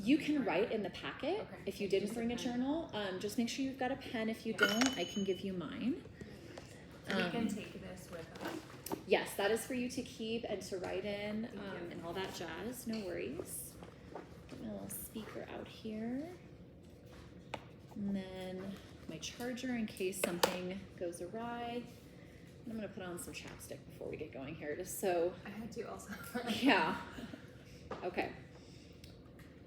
You can write in the packet if you didn't bring a pen. journal. Just make sure you've got a pen. If you don't, I can give you mine. We can take this with us. Yes, that is for you to keep and to write in and all that jazz. No worries. Get my little speaker out here. And then my charger in case something goes awry. I'm going to put on some chapstick before we get going here, just so. I had to also. Yeah. Okay.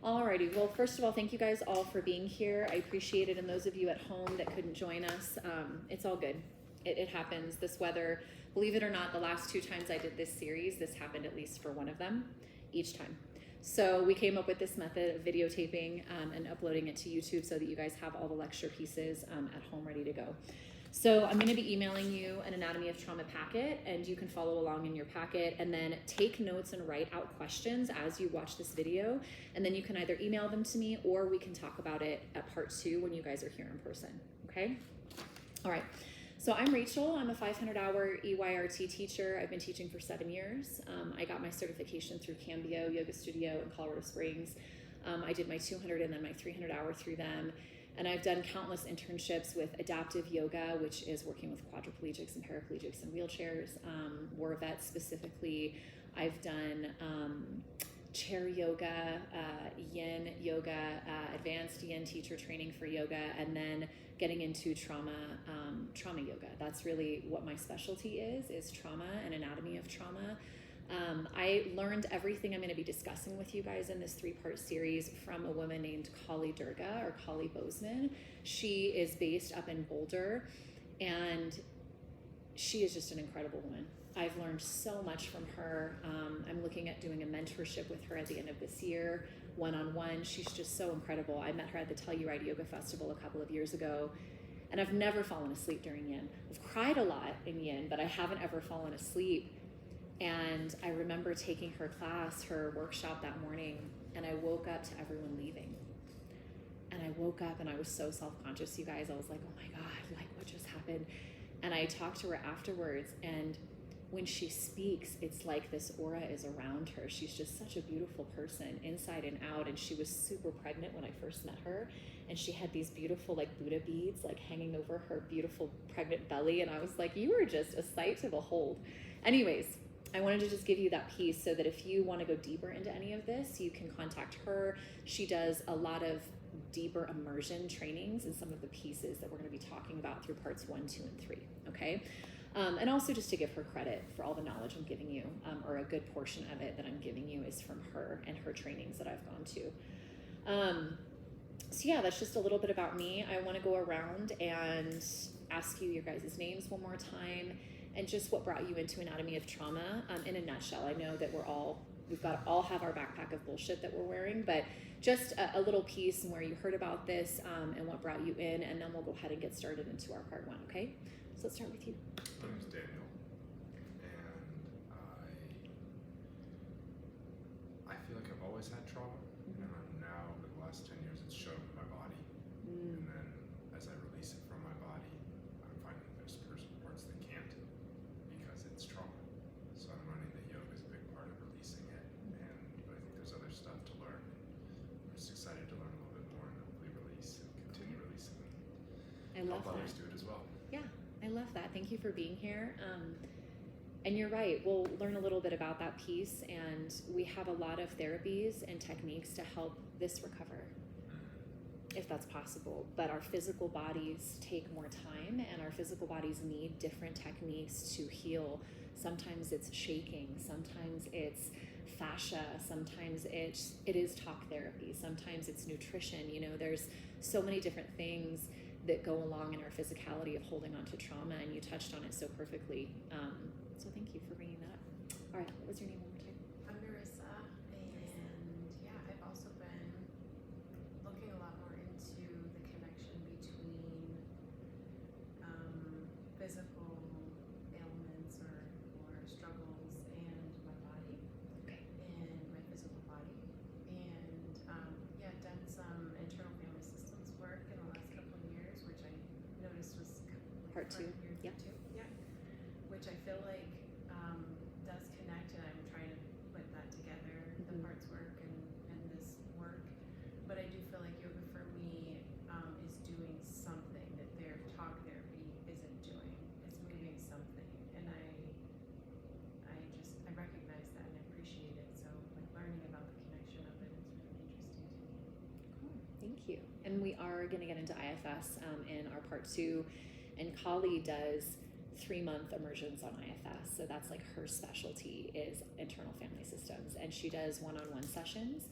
Alrighty. Well, first of all, thank you guys all for being here. I appreciate it. And those of you at home that couldn't join us, it's all good. It happens. This weather, believe it or not, the last 2 times I did this series, this happened at least for one of them each time. So we came up with this method of videotaping and uploading it to YouTube so that you guys have all the lecture pieces at home ready to go. So I'm going to be emailing you an Anatomy of Trauma packet, and you can follow along in your packet and then take notes and write out questions as you watch this video. And then you can either email them to me or we can talk about it at part 2 when you guys are here in person. Okay? All right. So I'm Rachel. I'm a 500-hour EYRT teacher. I've been teaching for 7 years. I got my certification through Cambio Yoga Studio in Colorado Springs. I did my 200 and then my 300-hour through them. And I've done countless internships with adaptive yoga, which is working with quadriplegics and paraplegics in wheelchairs. War vets specifically. I've done chair yoga, yin yoga, advanced yin teacher training for yoga, and then getting into trauma yoga. That's really what my specialty is trauma and anatomy of trauma. I learned everything I'm going to be discussing with you guys in this 3-part series from a woman named Kali Durga or Kali Bozeman. She is based up in Boulder, and she is just an incredible woman. I've learned so much from her. I'm looking at doing a mentorship with her at the end of this year, one-on-one. She's just so incredible. I met her at the Telluride Yoga Festival a couple of years ago, and I've never fallen asleep during yin. I've cried a lot in yin, but I haven't ever fallen asleep. And I remember taking her class, her workshop that morning, and I woke up to everyone leaving. And I woke up and I was so self-conscious, you guys. I was like, oh my God, like what just happened? And I talked to her afterwards, and when she speaks, it's like this aura is around her. She's just such a beautiful person, inside and out. And she was super pregnant when I first met her. And she had these beautiful like Buddha beads like hanging over her beautiful pregnant belly. And I was like, you are just a sight to behold. Anyways, I wanted to just give you that piece so that if you want to go deeper into any of this, you can contact her. She does a lot of deeper immersion trainings in some of the pieces that we're going to be talking about through parts 1, 2, and 3, okay? And also just to give her credit for all the knowledge I'm giving you, or a good portion of it that I'm giving you is from her and her trainings that I've gone to. So yeah, that's just a little bit about me. I want to go around and ask you your guys' names one more time and just what brought you into Anatomy of Trauma in a nutshell. I know that we've got to all have our backpack of bullshit that we're wearing, but just a little piece and where you heard about this and what brought you in, and then we'll go ahead and get started into our part 1, okay? So let's start with you. My name's Daniel, and I feel like I've always had trauma, and I'm now, in the last 10 years, it's shown in my body, and then as I release it from my body, I'm finding there's parts that can't, because it's trauma. So I'm learning that yoga is a big part of releasing it, but I think there's other stuff to learn. I'm just excited to learn a little bit more and hopefully release and continue releasing and help others do it as well. Yeah. I love that. Thank you for being here. And you're right. We'll learn a little bit about that piece, and we have a lot of therapies and techniques to help this recover, if that's possible. But our physical bodies take more time, and our physical bodies need different techniques to heal. Sometimes it's shaking. Sometimes it's fascia. Sometimes it is talk therapy. Sometimes it's nutrition. You know, there's so many different things that go along in our physicality of holding on to trauma, and you touched on it so perfectly. So thank you for bringing that up. All right, what was your name one more time? I'm Marissa, and yeah, I've also been looking a lot more into the connection between physical ailments or struggles and my body, and my physical body, and yeah, done some internal family systems work in the last couple of years, which I noticed was like Part 2, year yep. 2, yeah, which I feel like does connect, and I'm trying to put that together, the parts work and this work. Thank you. And we are going to get into IFS in our part 2. And Kali does 3-month immersions on IFS. So that's like her specialty is internal family systems. And she does one-on-one sessions.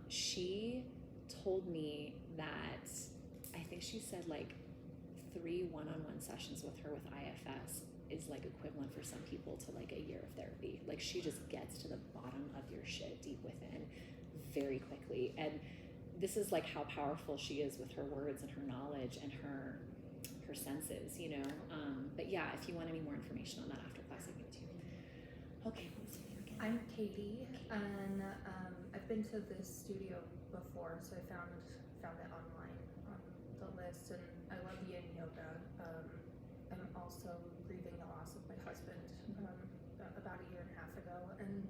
She told me that, I think she said like 3 one-on-one sessions with her with IFS is like equivalent for some people to like a year of therapy. Like she just gets to the bottom of your shit deep within very quickly. And this is like how powerful she is with her words and her knowledge and her senses, you know. But yeah, if you want any more information on that after class, I give it to you. Okay, what was your name again? I'm Katie, and I've been to this studio before, so I found it online on the list, and I love yin yoga. I'm also grieving the loss of my husband about a year and a half ago, and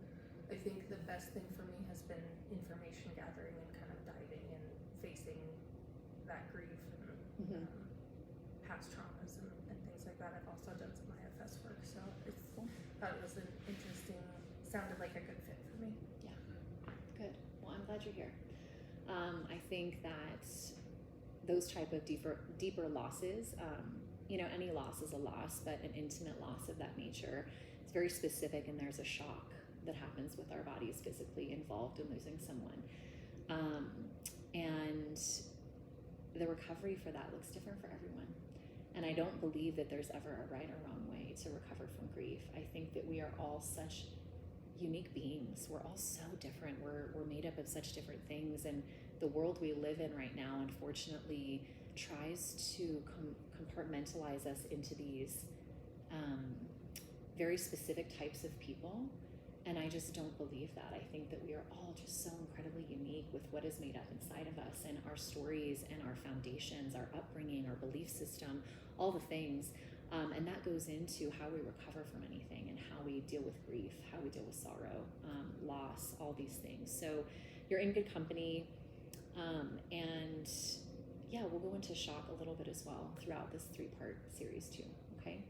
I think the best thing for me has been information gathering and kind of diving and facing that grief and past traumas and things like that. I've also done some IFS work, so thought it was an interesting, sounded like a good fit for me. Yeah, good. Well, I'm glad you're here. I think that those type of deeper losses, you know, any loss is a loss, but an intimate loss of that nature is very specific, and there's a shock that happens with our bodies physically involved in losing someone. And the recovery for that looks different for everyone. And I don't believe that there's ever a right or wrong way to recover from grief. I think that we are all such unique beings. We're all so different. We're made up of such different things. And the world we live in right now, unfortunately, tries to compartmentalize us into these very specific types of people. And I just don't believe that. I think that we are all just so incredibly unique with what is made up inside of us and our stories and our foundations, our upbringing, our belief system, all the things. And that goes into how we recover from anything and how we deal with grief, how we deal with sorrow, loss, all these things. So you're in good company. And yeah, we'll go into shock a little bit as well throughout this 3-part series too, okay?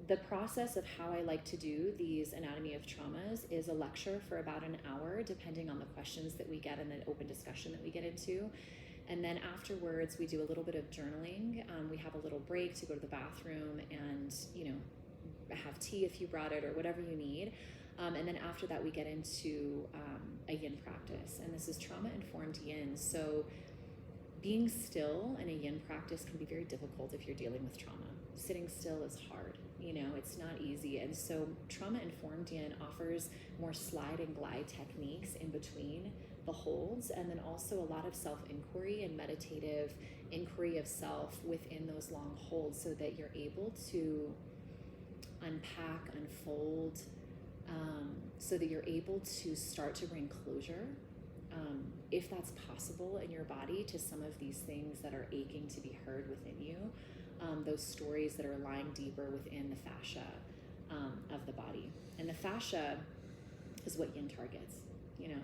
The process of how I like to do these anatomy of traumas is a lecture for about an hour, depending on the questions that we get and the open discussion that we get into. And then afterwards, we do a little bit of journaling. We have a little break to go to the bathroom and, you know, have tea if you brought it or whatever you need. And then after that, we get into a yin practice. And this is trauma-informed yin. So being still in a yin practice can be very difficult if you're dealing with trauma. Sitting still is hard. You know, it's not easy. And so trauma-informed yin offers more slide and glide techniques in between the holds, and then also a lot of self-inquiry and meditative inquiry of self within those long holds so that you're able to unpack, unfold, so that you're able to start to bring closure, if that's possible in your body, to some of these things that are aching to be heard within you. Those stories that are lying deeper within the fascia of the body. And the fascia is what yin targets, you know.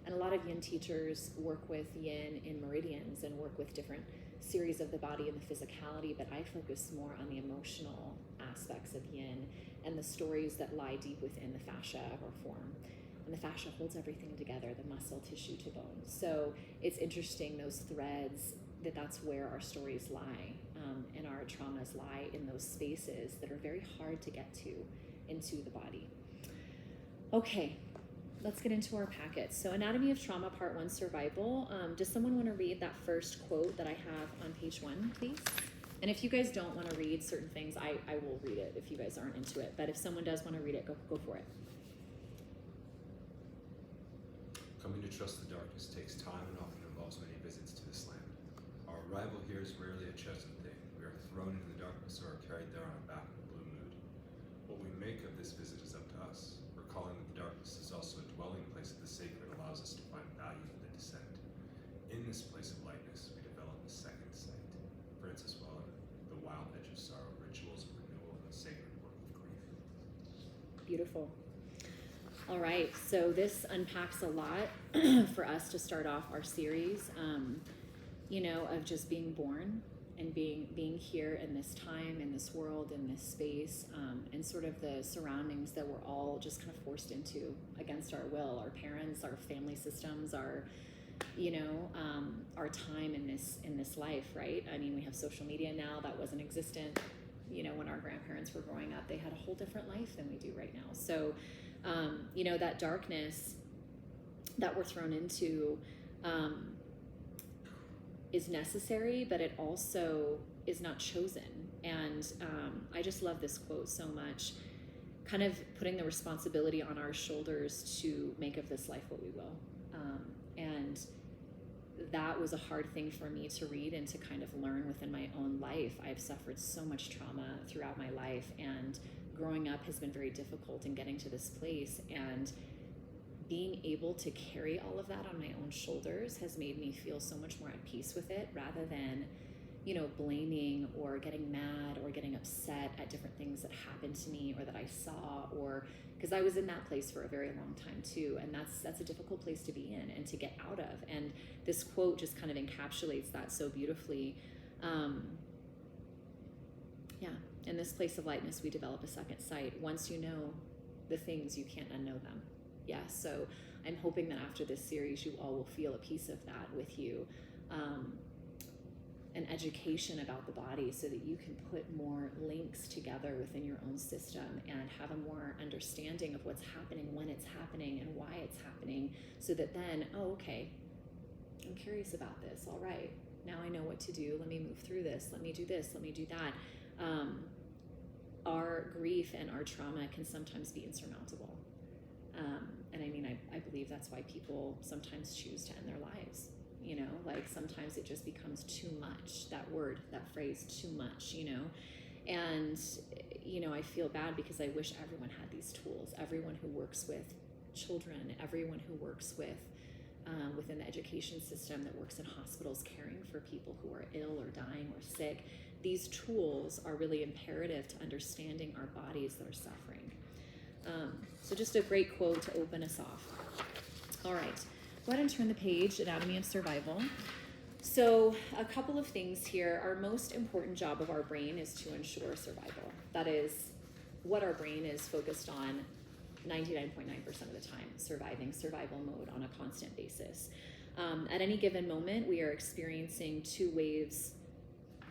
And a lot of yin teachers work with yin in meridians and work with different series of the body and the physicality, but I focus more on the emotional aspects of yin and the stories that lie deep within the fascia or form. And the fascia holds everything together, the muscle, tissue to bone. So it's interesting, those threads, that's where our stories lie, and our traumas lie in those spaces that are very hard to get to into the body. Okay, let's get into our packets. So Anatomy of Trauma, Part 1, Survival. Does someone want to read that first quote that I have on page 1, please? And if you guys don't want to read certain things, I will read it if you guys aren't into it. But if someone does want to read it, go for it. Coming to trust the darkness takes time and often involves many visits to this land. Our arrival here is rarely a chosen thing. We are thrown into the darkness or are carried there on our back in a blue mood. What we make of this visit is up to us. Recalling that the darkness is also a dwelling place of the sacred allows us to find value in the descent. In this place of lightness, we develop the second sight. Francis Weller, The Wild Edge of Sorrow, Rituals of Renewal and the Sacred Work of Grief. Beautiful. All right, so this unpacks a lot for us to start off our series, you know, of just being born and being here in this time, in this world, in this space, and sort of the surroundings that we're all just kind of forced into against our will, our parents, our family systems, our our time in this life, right? I mean, we have social media now that wasn't existent, when our grandparents were growing up. They had a whole different life than we do right now. So, that darkness that we're thrown into is necessary, but it also is not chosen. And I just love this quote so much, kind of putting the responsibility on our shoulders to make of this life what we will. And that was a hard thing for me to read and to kind of learn within my own life. I've suffered so much trauma throughout my life, and growing up has been very difficult in getting to this place. And being able to carry all of that on my own shoulders has made me feel so much more at peace with it, rather than, blaming or getting mad or getting upset at different things that happened to me or that I saw, or because I was in that place for a very long time too. And that's a difficult place to be in and to get out of. And this quote just kind of encapsulates that so beautifully. In this place of lightness, we develop a second sight. Once you know the things, you can't unknow them. So I'm hoping that after this series, you all will feel a piece of that with you. An education about the body, so that you can put more links together within your own system and have a more understanding of what's happening, when it's happening, and why it's happening, so that then, okay, I'm curious about this. All right, now I know what to do. Let me move through this. Let me do this. Let me do that. Our grief and our trauma can sometimes be insurmountable. And I mean, I believe that's why people sometimes choose to end their lives. Like sometimes it just becomes too much, that word, that phrase, too much, and, I feel bad because I wish everyone had these tools, everyone who works with children, everyone who works with, within the education system, that works in hospitals caring for people who are ill or dying or sick. These tools are really imperative to understanding our bodies that are suffering. So just a great quote to open us off. All right. Go ahead and turn the page, Anatomy of Survival. So a couple of things here. Our most important job of our brain is to ensure survival. That is what our brain is focused on 99.9% of the time, survival mode on a constant basis. At any given moment, we are experiencing two waves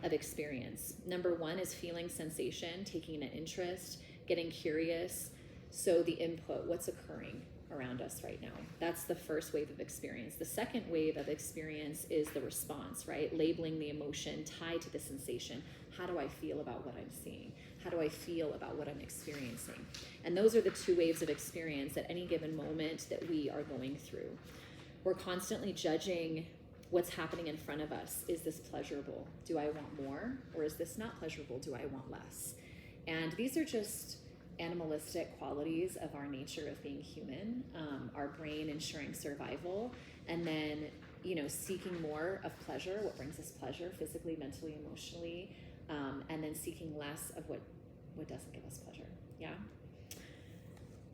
of experience. Number one is feeling sensation, taking an interest, getting curious. So the input, what's occurring around us right now. That's the first wave of experience. The second wave of experience is the response, right? Labeling the emotion tied to the sensation. How do I feel about what I'm seeing? How do I feel about what I'm experiencing? And those are the two waves of experience at any given moment that we are going through. We're constantly judging what's happening in front of us. Is this pleasurable? Do I want more? Or is this not pleasurable? Do I want less? And these are just animalistic qualities of our nature of being human, our brain ensuring survival, and then, seeking more of pleasure, what brings us pleasure physically, mentally, emotionally, and then seeking less of what doesn't give us pleasure.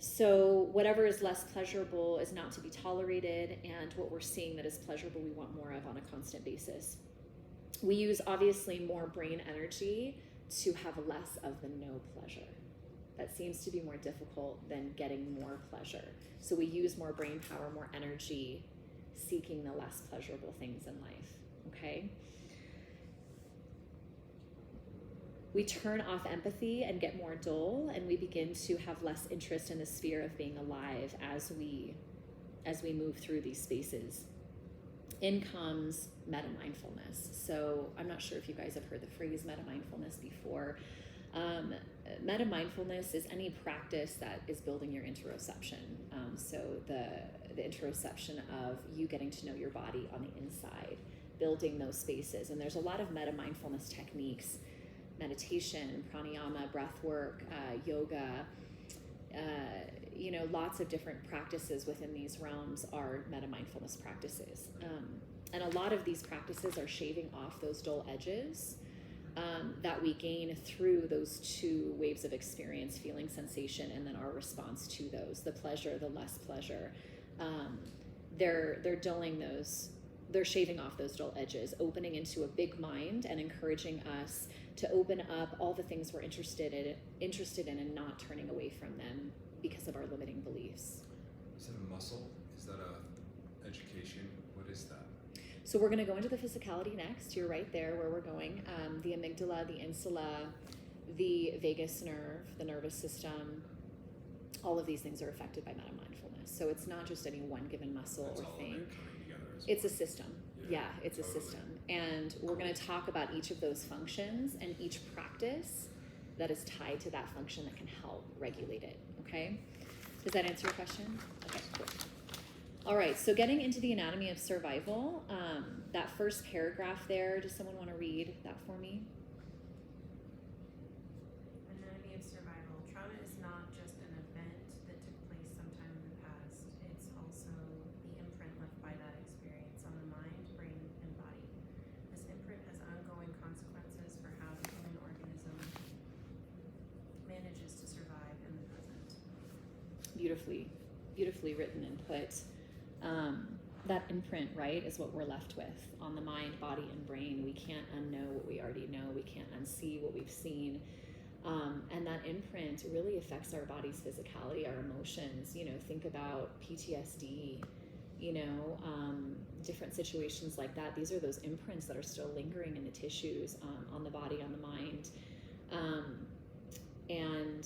So whatever is less pleasurable is not to be tolerated, and what we're seeing that is pleasurable, we want more of on a constant basis. We use obviously more brain energy to have less of the no pleasure. That seems to be more difficult than getting more pleasure. So we use more brain power, more energy, seeking the less pleasurable things in life, okay? We turn off empathy and get more dull, and we begin to have less interest in the sphere of being alive as we move through these spaces. In comes meta-mindfulness. So I'm not sure if you guys have heard the phrase meta-mindfulness before. Meta-mindfulness is any practice that is building your interoception. So the interoception of you getting to know your body on the inside, building those spaces. And there's a lot of meta-mindfulness techniques, meditation, pranayama, breath work, yoga, lots of different practices within these realms are meta-mindfulness practices. And a lot of these practices are shaving off those dull edges that we gain through those two waves of experience, feeling sensation, and then our response to those, the pleasure, the less pleasure. They're dulling those, they're shaving off those dull edges, opening into a big mind and encouraging us to open up all the things we're interested in and not turning away from them because of our limiting beliefs. Is it a muscle? Is that education, what is that? So we're going to go into the physicality next. You're right there where we're going. The amygdala, the insula, the vagus nerve, the nervous system, all of these things are affected by meta mindfulness. So it's not just any one given muscle It's or all of thing. it coming together as It's a one. system. Yeah, Yeah, it's totally. a system. And we're going to talk about each of those functions and each practice that is tied to that function that can help regulate it. Okay? Does that answer your question? Okay, cool. All right, so getting into the anatomy of survival, that first paragraph there, does someone want to read that for me? Anatomy of survival. Trauma is not just an event that took place sometime in the past. It's also the imprint left by that experience on the mind, brain, and body. This imprint has ongoing consequences for how the human organism manages to survive in the present. Beautifully written and put. That imprint, right, is what we're left with on the mind, body, and brain. We can't unknow what we already know. We can't unsee what we've seen. And that imprint really affects our body's physicality, our emotions. You know, think about PTSD, you know, different situations like that. These are those imprints that are still lingering in the tissues, on the body, on the mind. And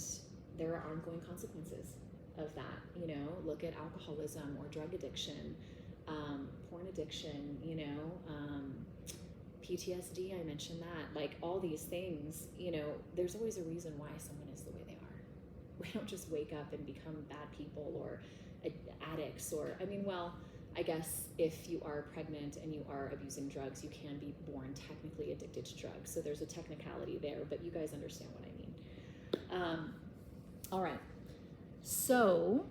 there are ongoing consequences of that. You know, look at alcoholism or drug addiction, porn addiction, you know, PTSD, I mentioned that. Like all these things, you know, there's always a reason why someone is the way they are. We don't just wake up and become bad people or addicts or, I mean, well, I guess if you are pregnant and you are abusing drugs, you can be born technically addicted to drugs. So there's a technicality there, but you guys understand what I mean. All right. So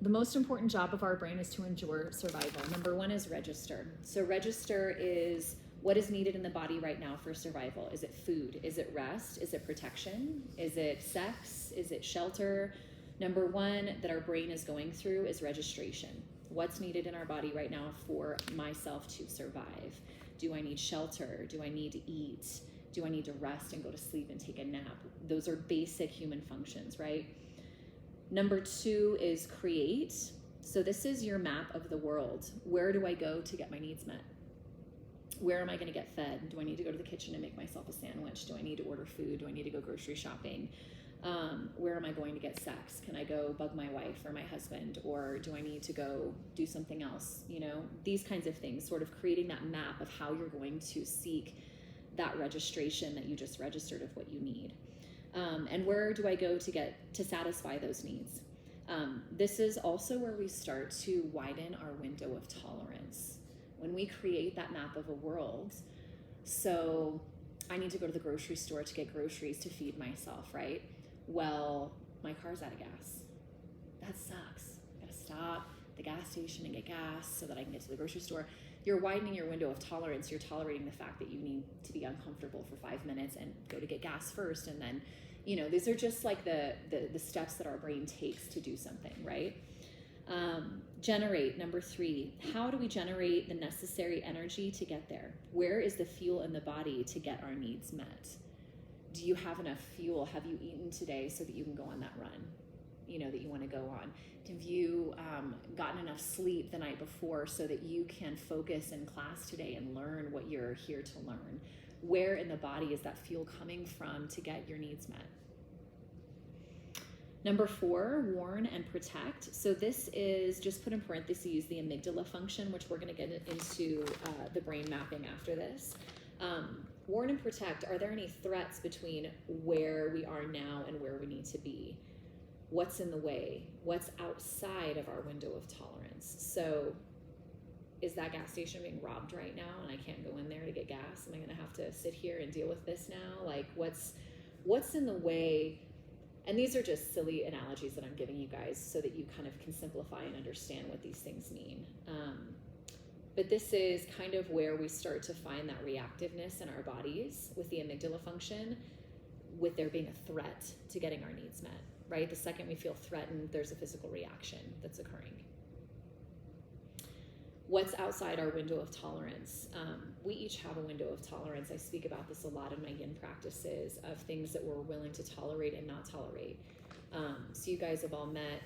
the most important job of our brain is to endure survival. Number one is register. So register is what is needed in the body right now for survival. Is it food? Is it rest? Is it protection? Is it sex? Is it shelter? Number one that our brain is going through is registration. What's needed in our body right now for myself to survive? Do I need shelter? Do I need to eat? Do I need to rest and go to sleep and take a nap? Those are basic human functions, right? Number two is create. So this is your map of the world. Where do I go to get my needs met? Where am I going to get fed? Do I need to go to the kitchen and make myself a sandwich? Do I need to order food? Do I need to go grocery shopping? Where am I going to get sex? Can I go bug my wife or my husband? Or do I need to go do something else? You know, these kinds of things, sort of creating that map of how you're going to seek that registration that you just registered of what you need. And where do I go to satisfy those needs? This is also where we start to widen our window of tolerance. When we create that map of a world, so I need to go to the grocery store to get groceries to feed myself, right? Well, my car's out of gas. That sucks. I gotta stop at the gas station and get gas so that I can get to the grocery store. You're widening your window of tolerance. You're tolerating the fact that you need to be uncomfortable for 5 minutes and go to get gas first. And then, you know, these are just like the steps that our brain takes to do something, right? Generate, number three. How do we generate the necessary energy to get there? Where is the fuel in the body to get our needs met? Do you have enough fuel? Have you eaten today so that you can go on that run, you know, that you want to go on? Have you gotten enough sleep the night before so that you can focus in class today and learn what you're here to learn? Where in the body is that fuel coming from to get your needs met? Number four, warn and protect. So this is, just put in parentheses, the amygdala function, which we're going to get into the brain mapping after this. Warn and protect, are there any threats between where we are now and where we need to be? What's in the way? What's outside of our window of tolerance? So is that gas station being robbed right now and I can't go in there to get gas? Am I going to have to sit here and deal with this now? Like what's in the way? And these are just silly analogies that I'm giving you guys so that you kind of can simplify and understand what these things mean. But this is kind of where we start to find that reactiveness in our bodies with the amygdala function, with there being a threat to getting our needs met, right? The second we feel threatened, there's a physical reaction that's occurring. What's outside our window of tolerance? We each have a window of tolerance. I speak about this a lot in my yin practices of things that we're willing to tolerate and not tolerate. So you guys have all met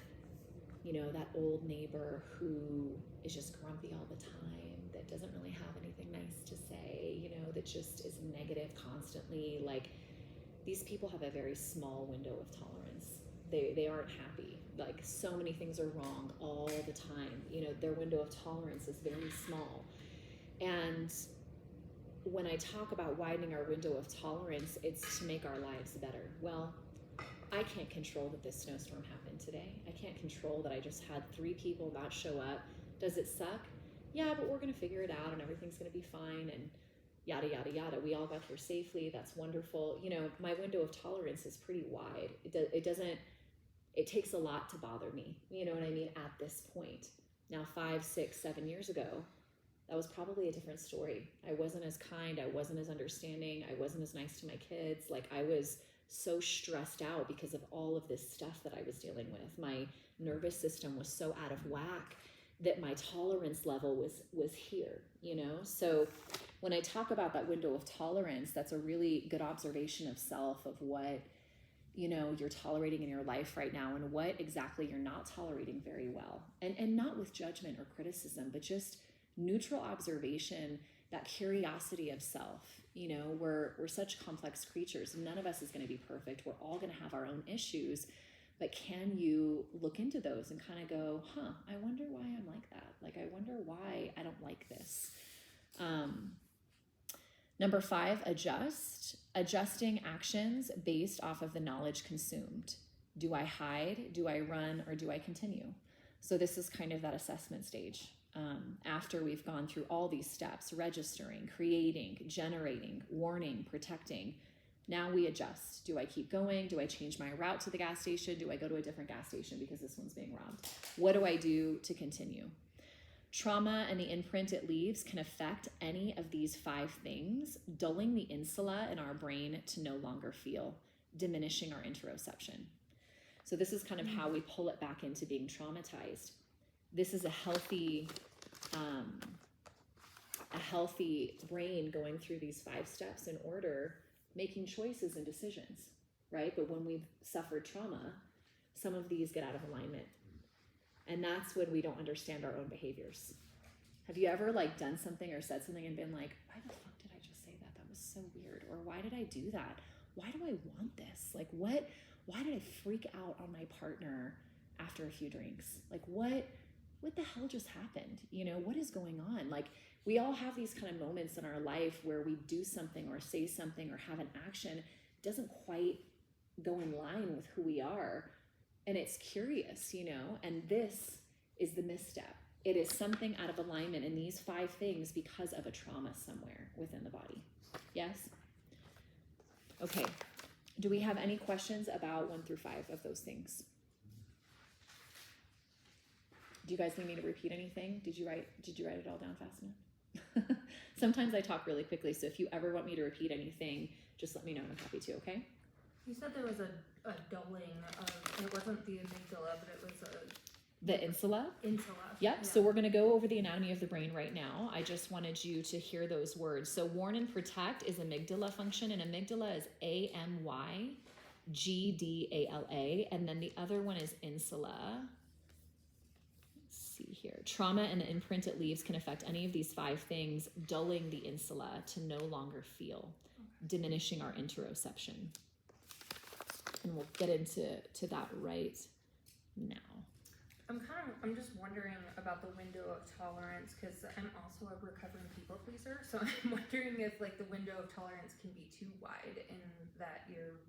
you know, that old neighbor who is just grumpy all the time, that doesn't really have anything nice to say, you know, that just is negative constantly. Like, these people have a very small window of tolerance. They aren't happy. Like, so many things are wrong all the time. You know, their window of tolerance is very small. And when I talk about widening our window of tolerance, it's to make our lives better. Well, I can't control that this snowstorm happened today. I can't control that I just had 3 people not show up. Does it suck? Yeah, but we're going to figure it out and everything's going to be fine and yada, yada, yada. We all got here safely. That's wonderful. You know, my window of tolerance is pretty wide. It takes a lot to bother me. You know what I mean? At this point. Now, 5, 6, 7 years ago, that was probably a different story. I wasn't as kind. I wasn't as understanding. I wasn't as nice to my kids. Like, I was so stressed out because of all of this stuff that I was dealing with. My nervous system was so out of whack that my tolerance level was here, you know? So when I talk about that window of tolerance, that's a really good observation of self, of what, you know, you're tolerating in your life right now and what exactly you're not tolerating very well. And not with judgment or criticism, but just neutral observation, that curiosity of self. You know, we're such complex creatures. None of us is going to be perfect. We're all going to have our own issues, but can you look into those and kind of go, I wonder why I'm like that. Like, I wonder why I don't like this. Number 5, adjusting actions based off of the knowledge consumed. Do I hide? Do I run? Or do I continue? So this is kind of that assessment stage. After we've gone through all these steps, registering, creating, generating, warning, protecting, now we adjust. Do I keep going? Do I change my route to the gas station? Do I go to a different gas station because this one's being robbed? What do I do to continue? Trauma and the imprint it leaves can affect any of these 5 things, dulling the insula in our brain to no longer feel, diminishing our interoception. So this is kind of how we pull it back into being traumatized. This is a healthy brain going through these 5 steps in order, making choices and decisions, right? But when we've suffered trauma, some of these get out of alignment. And that's when we don't understand our own behaviors. Have you ever like done something or said something and been like, why the fuck did I just say that? That was so weird. Or why did I do that? Why do I want this? Like, why did I freak out on my partner after a few drinks? Like, what the hell just happened? You know, what is going on? Like, we all have these kind of moments in our life where we do something or say something or have an action, doesn't quite go in line with who we are. And it's curious, you know, and this is the misstep. It is something out of alignment in these 5 things because of a trauma somewhere within the body. Yes? Okay. Do we have any questions about 1 through 5 of those things? Do you guys need me to repeat anything? Did you write it all down fast enough? Sometimes I talk really quickly, so if you ever want me to repeat anything, just let me know. I'm happy to, okay? You said there was a dulling of, it wasn't the amygdala, but it was The insula? insula. Yep. Yeah. So we're going to go over the anatomy of the brain right now. I just wanted you to hear those words. So warn and protect is amygdala function, and amygdala is AMYGDALA, and then the other one is insula. Let's see here. Trauma and the imprint it leaves can affect any of these 5 things, dulling the insula to no longer feel, diminishing our interoception. And we'll get into that right now. I'm just wondering about the window of tolerance, because I'm also a recovering people pleaser. So I'm wondering if like the window of tolerance can be too wide in that you're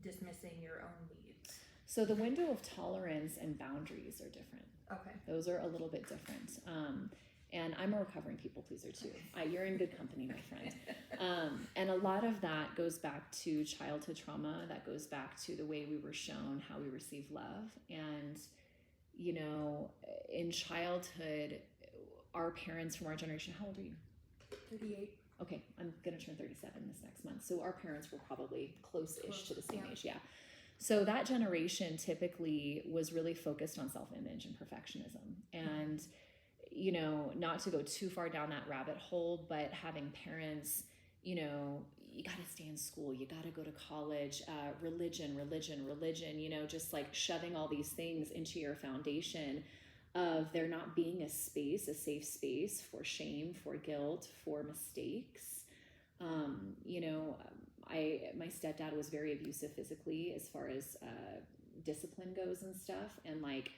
dismissing your own needs. So the window of tolerance and boundaries are different. Okay. Those are a little bit different. And I'm a recovering people pleaser too. You're in good company, my friend. And a lot of that goes back to childhood trauma. That goes back to the way we were shown how we receive love. And, you know, in childhood, our parents from our generation, how old are you? 38. Okay, I'm going to turn 37 this next month. So our parents were probably close-ish to the same age, yeah. So that generation typically was really focused on self-image and perfectionism. And you know, not to go too far down that rabbit hole, but having parents, you know, you got to stay in school, you got to go to college, religion, you know, just like shoving all these things into your foundation of there not being a space, a safe space for shame, for guilt, for mistakes. You know, my stepdad was very abusive physically as far as discipline goes and stuff. And like,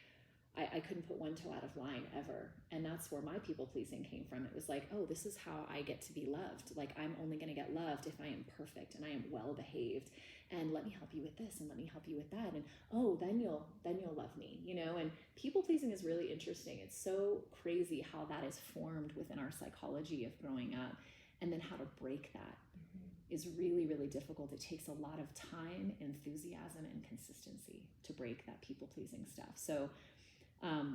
I couldn't put one toe out of line ever. And that's where my people pleasing came from. It was like, oh, this is how I get to be loved. Like, I'm only going to get loved if I am perfect and I am well behaved. And let me help you with this and let me help you with that. And oh, then you'll love me, you know? And people pleasing is really interesting. It's so crazy how that is formed within our psychology of growing up. And then how to break that is really, really difficult. It takes a lot of time, enthusiasm, and consistency to break that people pleasing stuff. So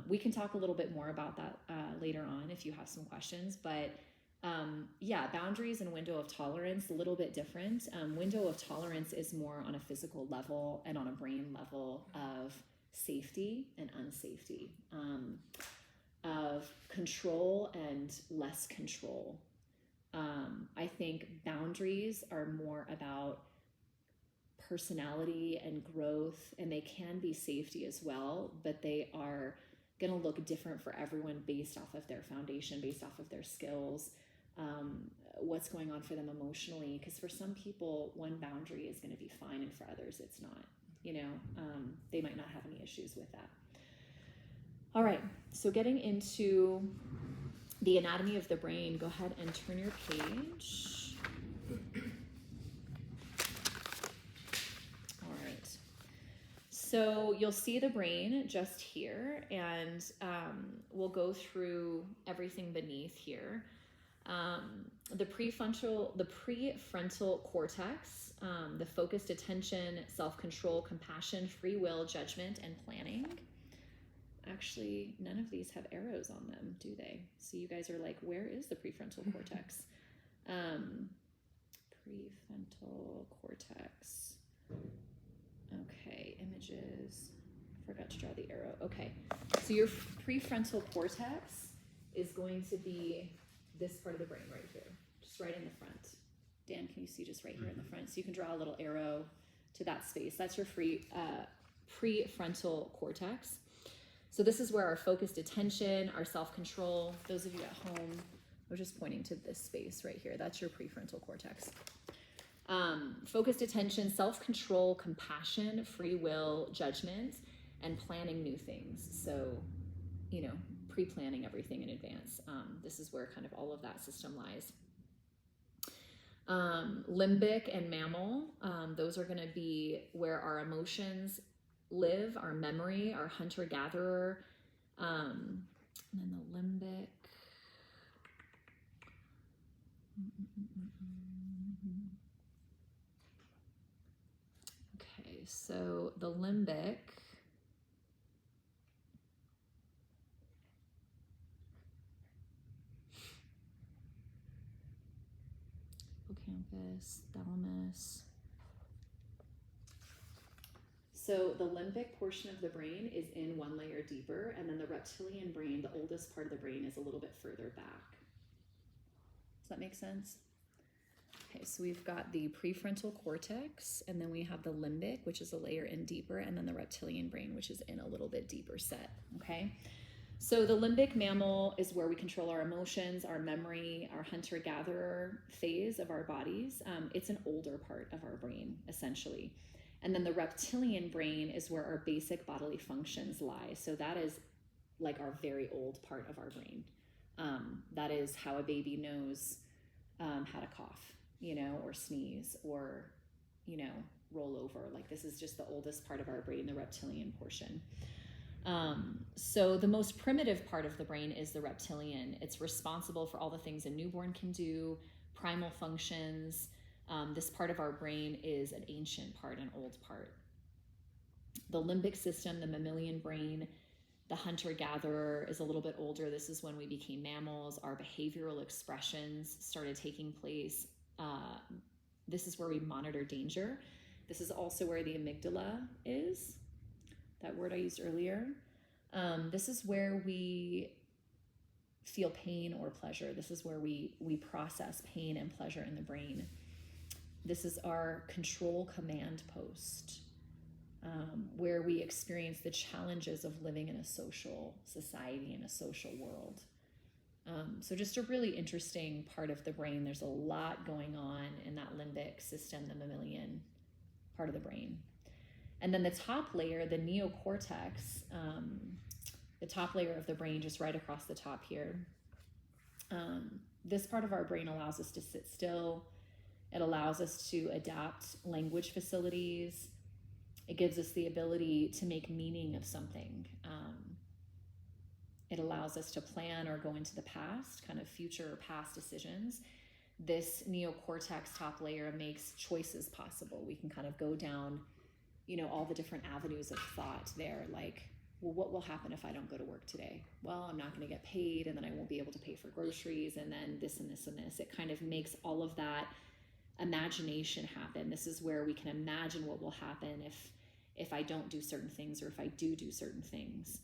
we can talk a little bit more about that later on if you have some questions, but yeah, boundaries and window of tolerance, a little bit different. Window of tolerance is more on a physical level and on a brain level of safety and unsafety, of control and less control. I think boundaries are more about personality and growth, and they can be safety as well, but they are going to look different for everyone based off of their foundation, based off of their skills, what's going on for them emotionally. Because for some people, one boundary is going to be fine, and for others, it's not. You know, they might not have any issues with that. All right, so getting into the anatomy of the brain, go ahead and turn your page. All right. So you'll see the brain just here, and we'll go through everything beneath here. The prefrontal cortex, the focused attention, self-control, compassion, free will, judgment, and planning. Actually, none of these have arrows on them, do they? So you guys are like, where is the prefrontal cortex? Prefrontal cortex. Okay, images. Forgot to draw the arrow. Okay, so your prefrontal cortex is going to be this part of the brain right here, just right in the front. Dan, can you see just right here in the front? So you can draw a little arrow to that space. That's your prefrontal cortex. So this is where our focused attention, our self-control, those of you at home, we're just pointing to this space right here. That's your prefrontal cortex. Focused attention, self-control, compassion, free will, judgment, and planning new things. So, you know, pre-planning everything in advance. This is where kind of all of that system lies. Limbic and mammal, those are going to be where our emotions live, our memory, our hunter-gatherer, and then the limbic. Okay, so the limbic hippocampus, thalamus. So the limbic portion of the brain is in one layer deeper, and then the reptilian brain, the oldest part of the brain, is a little bit further back. Does that make sense? Okay, so we've got the prefrontal cortex, and then we have the limbic, which is a layer in deeper, and then the reptilian brain, which is in a little bit deeper set, okay? So the limbic mammal is where we control our emotions, our memory, our hunter-gatherer phase of our bodies. It's an older part of our brain, essentially. And then the reptilian brain is where our basic bodily functions lie. So that is like our very old part of our brain. That is how a baby knows how to cough, you know, or sneeze, or, you know, roll over. Like, this is just the oldest part of our brain, the reptilian portion. So the most primitive part of the brain is the reptilian. It's responsible for all the things a newborn can do, primal functions. This part of our brain is an ancient part, an old part. The limbic system, the mammalian brain, the hunter-gatherer is a little bit older. This is when we became mammals. Our behavioral expressions started taking place. This is where we monitor danger. This is also where the amygdala is, that word I used earlier. This is where we feel pain or pleasure. This is where we process pain and pleasure in the brain. This is our control command post, where we experience the challenges of living in a social society, in a social world. So just a really interesting part of the brain. There's a lot going on in that limbic system, the mammalian part of the brain. And then the top layer, the neocortex, the top layer of the brain, just right across the top here. This part of our brain allows us to sit still. It allows us to adapt language facilities. It gives us the ability to make meaning of something. It allows us to plan or go into the past, kind of future or past decisions. This neocortex top layer makes choices possible. We can kind of go down, all the different avenues of thought there, like, well, what will happen if I don't go to work today? Well, I'm not going to get paid, and then I won't be able to pay for groceries, and then this and this and this. It kind of makes all of that imagination happen. This is where we can imagine what will happen if I don't do certain things, or if I do certain things,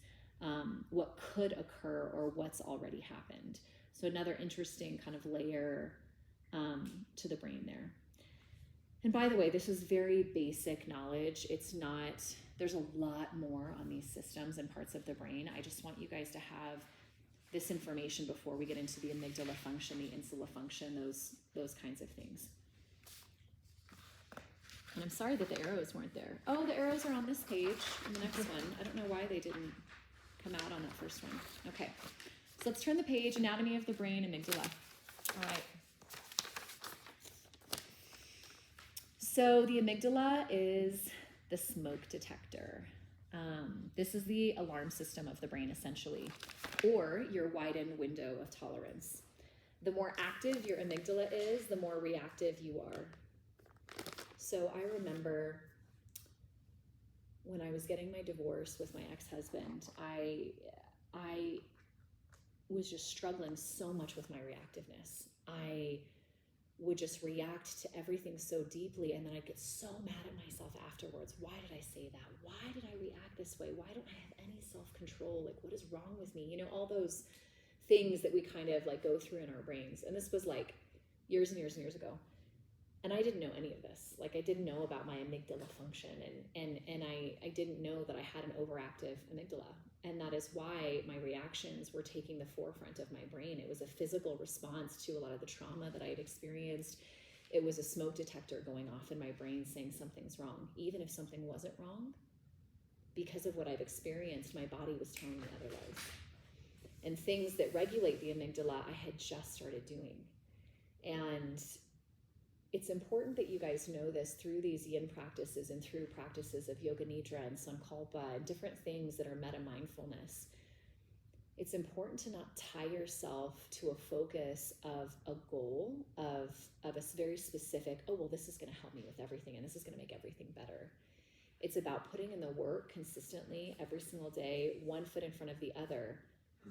what could occur or what's already happened. So another interesting kind of layer to the brain there. And by the way, this is very basic knowledge. It's not, there's a lot more on these systems and parts of the brain. I just want you guys to have this information before we get into the amygdala function, the insula function, those kinds of things. And I'm sorry that the arrows weren't there. Oh, the arrows are on this page, on the next one. I don't know why they didn't come out on that first one. Okay, so let's turn the page, anatomy of the brain, amygdala. All right. So the amygdala is the smoke detector. This is the alarm system of the brain, essentially, or your widened window of tolerance. The more active your amygdala is, the more reactive you are. So I remember when I was getting my divorce with my ex-husband, I was just struggling so much with my reactiveness. I would just react to everything so deeply, and then I'd get so mad at myself afterwards. Why did I say that? Why did I react this way? Why don't I have any self-control? Like, what is wrong with me? All those things that we kind of like go through in our brains. And this was like years and years and years ago. And I didn't know any of this. Like, I didn't know about my amygdala function, and I didn't know that I had an overactive amygdala. And that is why my reactions were taking the forefront of my brain. It was a physical response to a lot of the trauma that I had experienced. It was a smoke detector going off in my brain saying something's wrong. Even if something wasn't wrong, because of what I've experienced, my body was telling me otherwise. And things that regulate the amygdala, I had just started doing. And it's important that you guys know this through these yin practices and through practices of yoga nidra and sankalpa and different things that are metta mindfulness. It's important to not tie yourself to a focus of a goal of a very specific, oh, well, this is going to help me with everything and this is going to make everything better. It's about putting in the work consistently every single day, one foot in front of the other.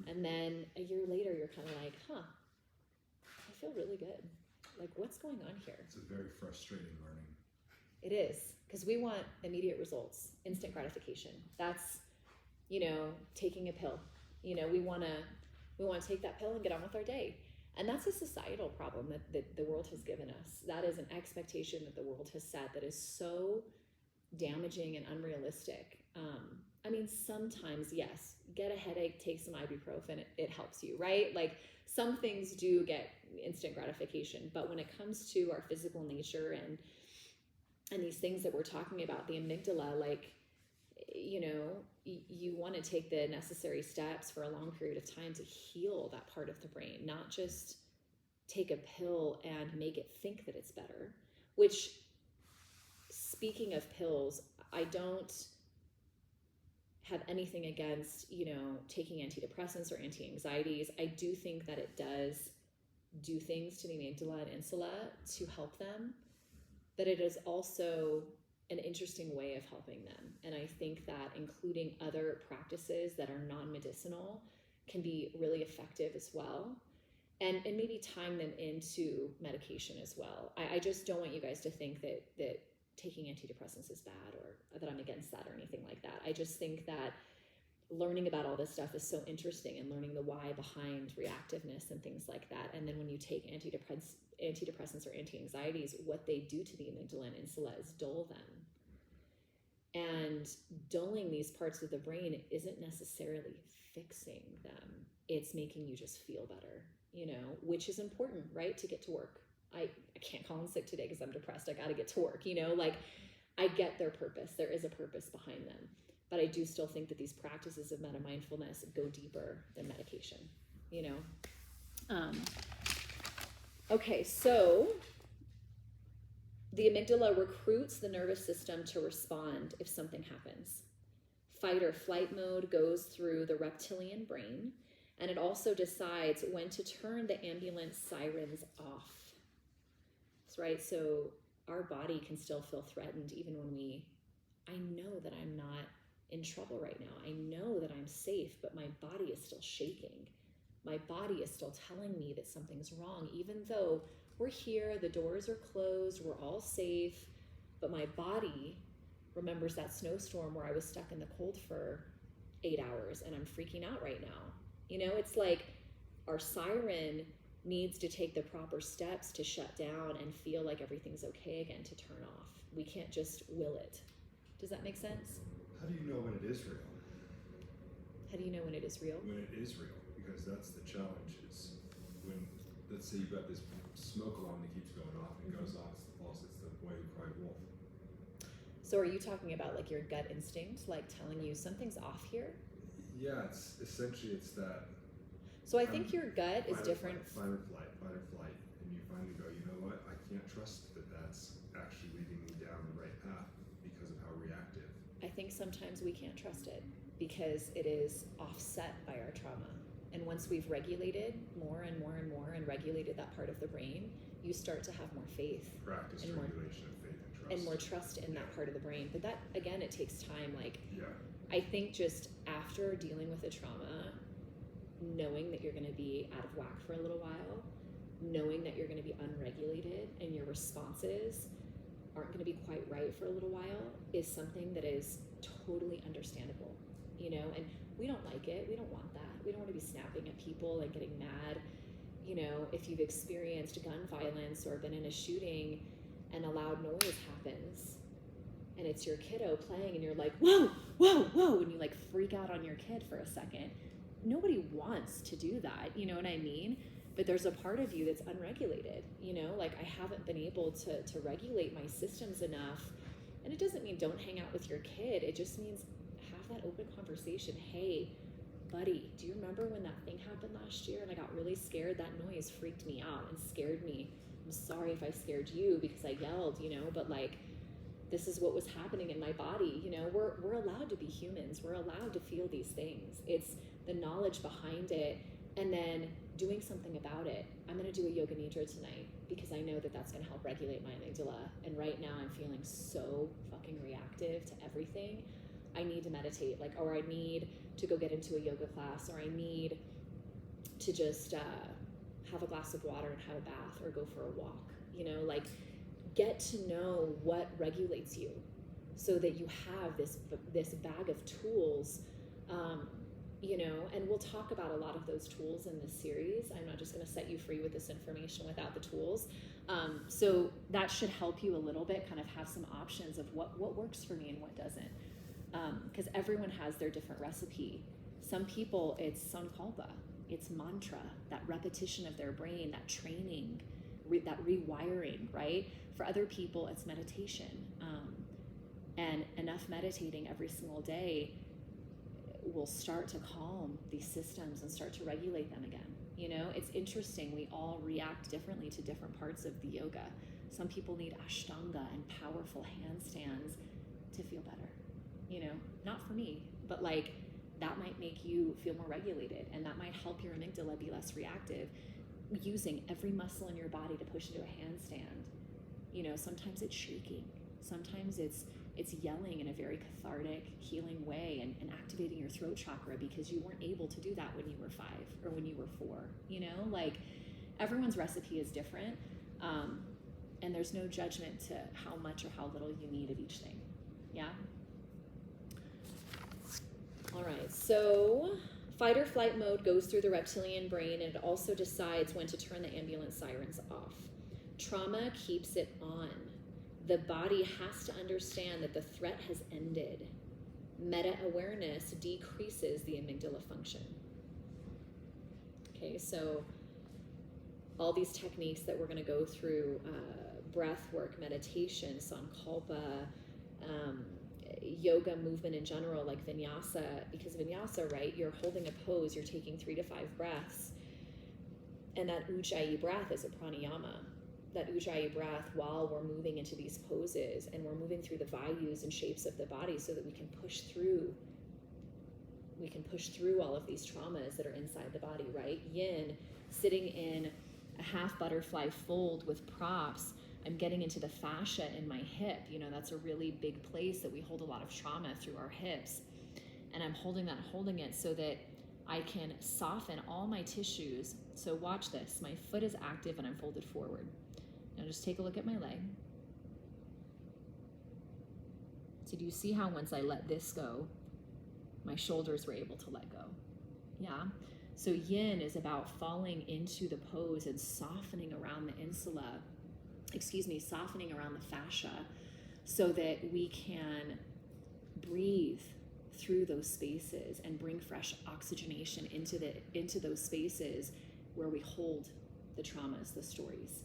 And then a year later, you're kind of like, I feel really good. Like, what's going on here? It's a very frustrating learning. It is, because we want immediate results, instant gratification. That's, taking a pill. We want to take that pill and get on with our day. And that's a societal problem that the world has given us. That is an expectation that the world has set that is so damaging and unrealistic. Sometimes, yes, get a headache, take some ibuprofen, it helps you, right? Like, some things do get instant gratification, but when it comes to our physical nature and these things that we're talking about, the amygdala, like, you want to take the necessary steps for a long period of time to heal that part of the brain, not just take a pill and make it think that it's better, which, speaking of pills, I don't have anything against, taking antidepressants or anti-anxieties. I do think that it does do things to the amygdala and insula to help them, but it is also an interesting way of helping them. And I think that including other practices that are non-medicinal can be really effective as well. And maybe tying them into medication as well. I just don't want you guys to think that taking antidepressants is bad or that I'm against that or anything like that. I just think that learning about all this stuff is so interesting, and learning the why behind reactiveness and things like that. And then when you take antidepressants or anti-anxieties, what they do to the amygdala and insula is dull them. And dulling these parts of the brain isn't necessarily fixing them. It's making you just feel better, which is important, right? To get to work. I can't call in sick today because I'm depressed. I got to get to work, I get their purpose. There is a purpose behind them. But I do still think that these practices of meta-mindfulness go deeper than medication, Okay, so the amygdala recruits the nervous system to respond if something happens. Fight or flight mode goes through the reptilian brain, and it also decides when to turn the ambulance sirens off. That's right, so our body can still feel threatened even when I know that I'm not in trouble right now. I know that I'm safe, but my body is still shaking. My body is still telling me that something's wrong, even though we're here, the doors are closed, we're all safe, but my body remembers that snowstorm where I was stuck in the cold for 8 hours and I'm freaking out right now. It's like our siren needs to take the proper steps to shut down and feel like everything's okay again, to turn off. We can't just will it. Does that make sense? How do you know when it is real? How do you know when it is real? When it is real, because that's the challenge. Is when, let's say you've got this smoke alarm that keeps going off and goes off, it's the pulse, it's the way you cry wolf. So are you talking about like your gut instinct, like telling you something's off here? Yeah, it's essentially that. So I think your gut is different. Fight or flight, and you finally go, you know what? I can't trust that that's actually leading me down the right path because of how reactive. I think sometimes we can't trust it because it is offset by our trauma. And once we've regulated more and more and more and regulated that part of the brain, you start to have more faith. Practice and regulation of faith and trust. And more trust in that part of the brain. But that, again, it takes time. Yeah. I think just after dealing with the trauma, knowing that you're going to be out of whack for a little while, knowing that you're going to be unregulated and your responses aren't going to be quite right for a little while is something that is totally understandable, and we don't like it. We don't want that. We don't want to be snapping at people and getting mad. If you've experienced gun violence or been in a shooting and a loud noise happens and it's your kiddo playing and you're like, whoa, whoa, whoa, and you like freak out on your kid for a second. Nobody wants to do that, you know what I mean? But there's a part of you that's unregulated, I haven't been able to regulate my systems enough. And it doesn't mean don't hang out with your kid. It just means have that open conversation. Hey, buddy, do you remember when that thing happened last year and I got really scared? That noise freaked me out and scared me. I'm sorry if I scared you because I yelled, but this is what was happening in my body. We're allowed to be humans. We're allowed to feel these things. It's the knowledge behind it and then doing something about it. I'm going to do a yoga nidra tonight because I know that that's going to help regulate my amygdala. And right now I'm feeling so fucking reactive to everything. I need to meditate, or I need to go get into a yoga class, or I need to just have a glass of water and have a bath or go for a walk. Get to know what regulates you so that you have this bag of tools, and we'll talk about a lot of those tools in this series. I'm not just going to set you free with this information without the tools. So that should help you a little bit, kind of have some options of what works for me and what doesn't. Because everyone has their different recipe. Some people, it's sankalpa, it's mantra, that repetition of their brain, that training, that rewiring, right? For other people, it's meditation. And enough meditating every single day will start to calm these systems and start to regulate them again. It's interesting. We all react differently to different parts of the yoga. Some people need ashtanga and powerful handstands to feel better. Not for me, but that might make you feel more regulated and that might help your amygdala be less reactive. Using every muscle in your body to push into a handstand. Sometimes it's shaking. Sometimes it's yelling in a very cathartic, healing way and activating your throat chakra because you weren't able to do that when you were 5 or when you were 4. Everyone's recipe is different. And there's no judgment to how much or how little you need of each thing. Yeah? All right, so fight or flight mode goes through the reptilian brain and it also decides when to turn the ambulance sirens off. Trauma keeps it on. The body has to understand that the threat has ended. Meta-awareness decreases the amygdala function. Okay, so all these techniques that we're going to go through, breath work, meditation, sankalpa, yoga movement in general, like vinyasa, because vinyasa, right, you're holding a pose, you're taking 3 to 5 breaths, and that ujjayi breath is a pranayama. That ujjayi breath while we're moving into these poses, and we're moving through the vayus and shapes of the body so that we can push through all of these traumas that are inside the body, right? Yin, sitting in a half butterfly fold with props, I'm getting into the fascia in my hip. You know, that's a really big place that we hold a lot of trauma through our hips. And I'm holding it so that I can soften all my tissues. So watch this. My foot is active and I'm folded forward. Now just take a look at my leg. So do you see how once I let this go, my shoulders were able to let go? Yeah? So yin is about falling into the pose and softening around the insula, softening around the fascia so that we can breathe through those spaces and bring fresh oxygenation into those spaces where we hold the traumas, the stories.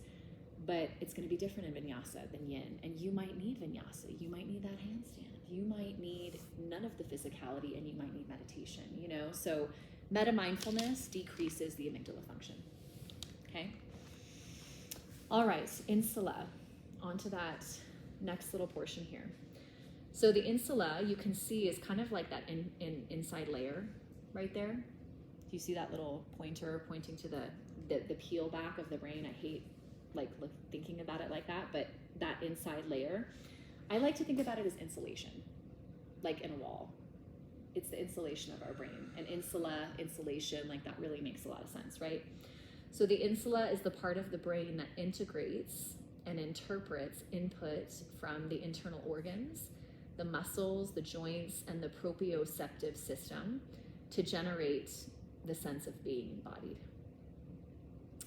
But it's going to be different in vinyasa than yin. And you might need vinyasa. You might need that handstand. You might need none of the physicality, and you might need meditation, you know? So meta-mindfulness decreases the amygdala function, okay? All right, insula. Onto that next little portion here. So the insula, you can see, is kind of like that inside layer right there. Do you see that little pointer pointing to the peel back of the brain? I hate thinking about it like that, but that inside layer, I like to think about it as insulation, like in a wall. It's the insulation of our brain. And insula, insulation, like that really makes a lot of sense, right? So the insula is the part of the brain that integrates and interprets input from the internal organs, the muscles, the joints, and the proprioceptive system to generate the sense of being embodied.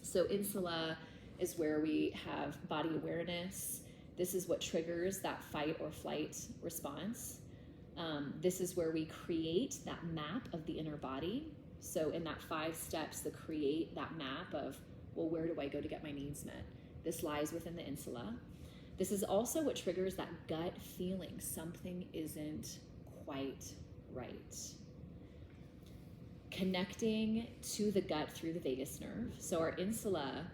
So insula is where we have body awareness. This is what triggers that fight or flight response. This is where we create that map of the inner body. So in that 5 steps, the create that map of, well, where do I go to get my needs met? This lies within the insula. This is also what triggers that gut feeling. Something isn't quite right. Connecting to the gut through the vagus nerve. So our insula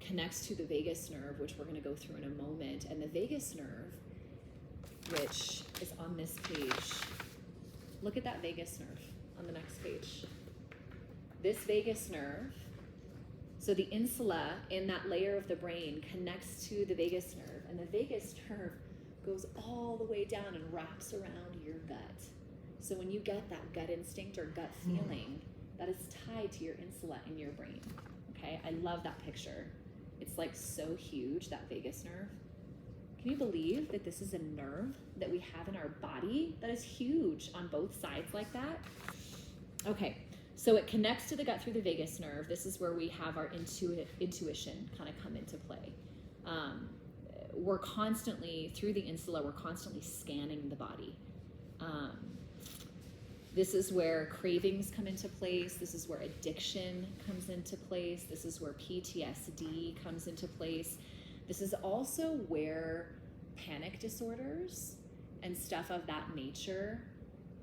connects to the vagus nerve, which we're going to go through in a moment. And the vagus nerve, which is on this page, look at that vagus nerve on the next page. This vagus nerve, so the insula in that layer of the brain connects to the vagus nerve, and the vagus nerve goes all the way down and wraps around your gut. So when you get that gut instinct or gut feeling, that is tied to your insula in your brain. Okay, I love that picture. It's like so huge, that vagus nerve. Can you believe that this is a nerve that we have in our body that is huge on both sides like that? Okay, so it connects to the gut through the vagus nerve. This is where we have our intuition kind of come into play. We're constantly, through the insula, we're constantly scanning the body. This is where cravings come into place. This is where addiction comes into place. This is where PTSD comes into place. This is also where panic disorders and stuff of that nature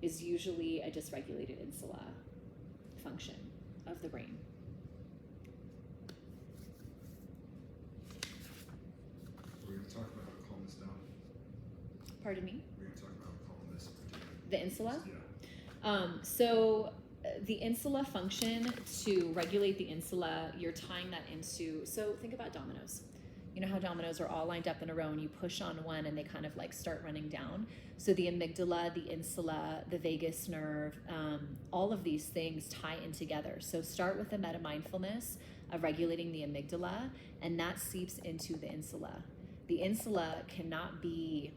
is usually a dysregulated insula function of the brain. We're going to talk about how to calm this down. Pardon me? We're going to talk about how to calm this particular. The insula? Yeah. So the insula function, to regulate the insula, you're tying that into, so think about dominoes. You know how dominoes are all lined up in a row and you push on one and they kind of like start running down? So the amygdala, the insula, the vagus nerve, all of these things tie in together. So start with the meta-mindfulness of regulating the amygdala, and that seeps into the insula. The insula cannot be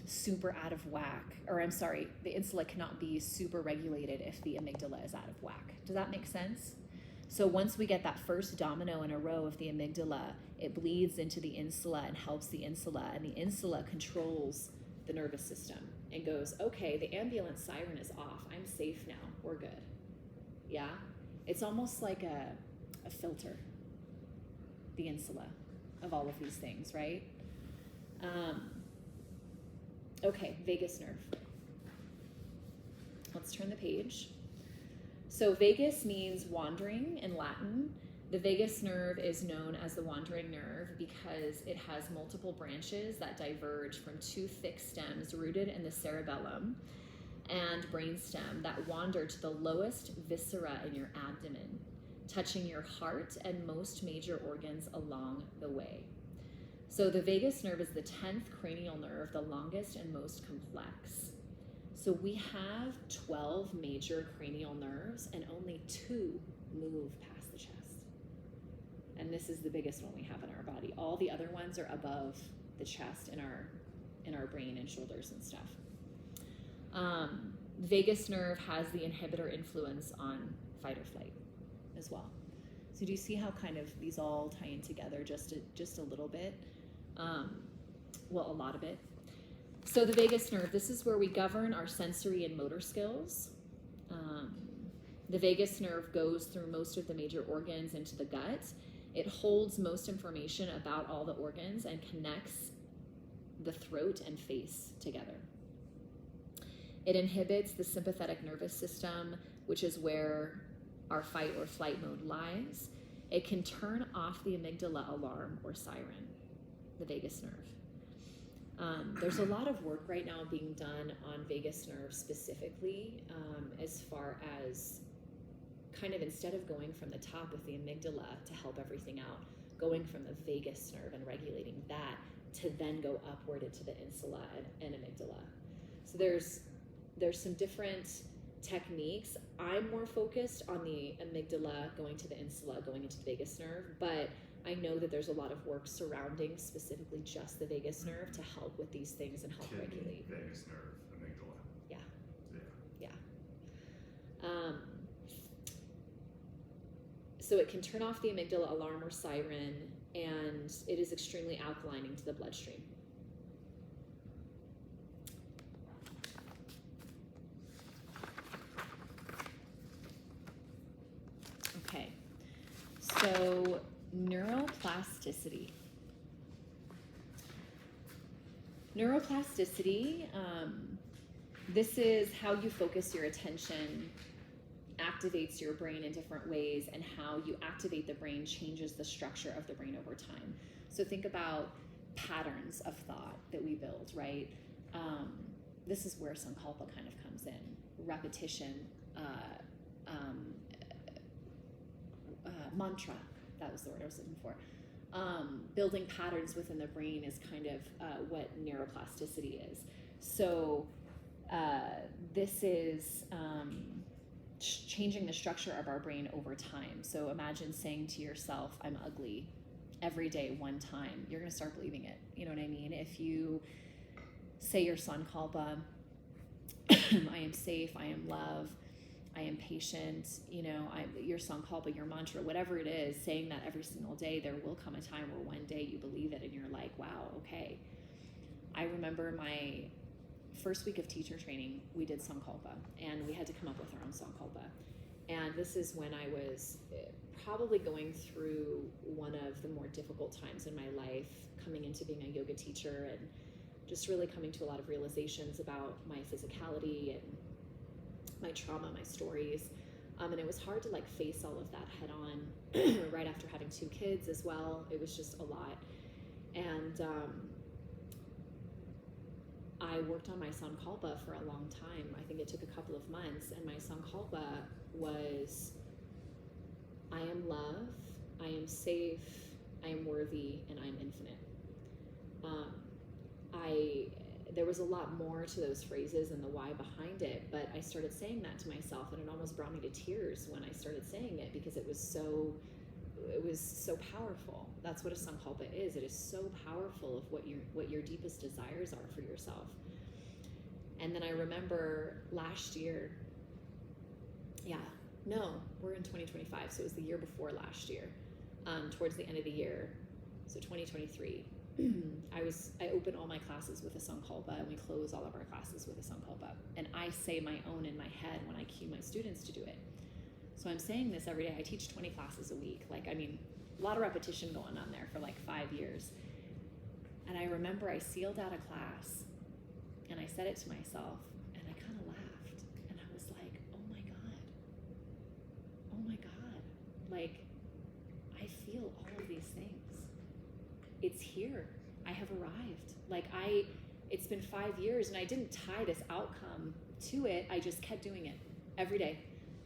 super out of whack, the insula cannot be super regulated if the amygdala is out of whack. Does that make sense? So once we get that first domino in a row of the amygdala, it bleeds into the insula and helps the insula, and the insula controls the nervous system and goes, okay, the ambulance siren is off. I'm safe now. We're good. Yeah? It's almost like a filter, the insula of all of these things, right? Okay, vagus nerve. Let's turn the page. So vagus means wandering in Latin. The vagus nerve is known as the wandering nerve because it has multiple branches that diverge from two thick stems rooted in the cerebellum and brainstem that wander to the lowest viscera in your abdomen, touching your heart and most major organs along the way. So the vagus nerve is the 10th cranial nerve, the longest and most complex. So we have 12 major cranial nerves and only 2 move past the chest. And this is the biggest one we have in our body. All the other ones are above the chest in our brain and shoulders and stuff. Vagus nerve has the inhibitor influence on fight or flight as well. So do you see how kind of these all tie in together just a little bit? Well, a lot of it. So the vagus nerve, this is where we govern our sensory and motor skills. The vagus nerve goes through most of the major organs into the gut. It holds most information about all the organs and connects the throat and face together. It inhibits the sympathetic nervous system, which is where our fight or flight mode lies. It can turn off the amygdala alarm or siren, the vagus nerve. There's a lot of work right now being done on vagus nerve specifically, as far as kind of instead of going from the top with the amygdala to help everything out, going from the vagus nerve and regulating that to then go upward into the insula and amygdala. So there's some different techniques. I'm more focused on the amygdala going to the insula, going into the vagus nerve, but I know that there's a lot of work surrounding specifically just the vagus nerve to help with these things and help regulate. Vagus nerve, amygdala. Yeah. Yeah. So it can turn off the amygdala alarm or siren, and it is extremely alkalining to the bloodstream. Okay, so neuroplasticity. Neuroplasticity, this is how you focus your attention, activates your brain in different ways, and how you activate the brain changes the structure of the brain over time. So think about patterns of thought that we build, right? This is where Sankalpa kind of comes in. Repetition, mantra, that was the word I was looking for. Building patterns within the brain is kind of what neuroplasticity is. So this is changing the structure of our brain over time. So imagine saying to yourself, I'm ugly, every day, one time. You're going to start believing it. You know what I mean? If you say your Sankalpa, I am safe, I am love, I am patient, your Sankalpa, your mantra, whatever it is, saying that every single day, there will come a time where one day you believe it and you're like, wow, okay. I remember my first week of teacher training, we did Sankalpa, and we had to come up with our own Sankalpa. And this is when I was probably going through one of the more difficult times in my life, coming into being a yoga teacher and just really coming to a lot of realizations about my physicality and my trauma, my stories. And it was hard to face all of that head on right after having 2 kids as well. It was just a lot. And I worked on my Sankalpa for a long time. I think it took a couple of months. And my Sankalpa was, I am love, I am safe, I am worthy, and I am infinite. There was a lot more to those phrases and the why behind it, but I started saying that to myself, and it almost brought me to tears when I started saying it, because it was so powerful. That's what a Sankalpa is. It is so powerful of what your deepest desires are for yourself. And then I remember last year, No, we're in 2025, so it was the year before last year, towards the end of the year, so 2023. I open all my classes with a Sankalpa, and we close all of our classes with a Sankalpa. And I say my own in my head when I cue my students to do it. So I'm saying this every day. I teach 20 classes a week. Like, I mean, a lot of repetition going on there for like 5 years. And I remember I sealed out a class, and I said it to myself, and I kind of laughed, and I was like, oh my God, like, I feel all of these things. It's here. I have arrived. Like, it's been 5 years, and I didn't tie this outcome to it. I just kept doing it every day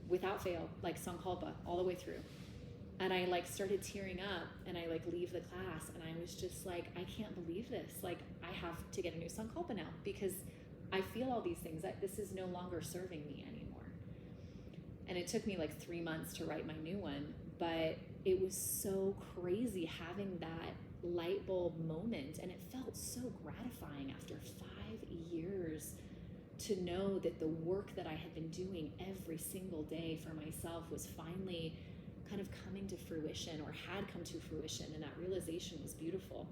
without fail, like Sankalpa all the way through. And I like started tearing up, and I like leave the class, and I was just like, I can't believe this. Like, I have to get a new Sankalpa now because I feel all these things. This is no longer serving me anymore. And it took me like 3 months to write my new one, but it was so crazy having that light bulb moment, and it felt so gratifying after 5 years to know that the work that I had been doing every single day for myself was finally kind of coming to fruition, or had come to fruition, and that realization was beautiful.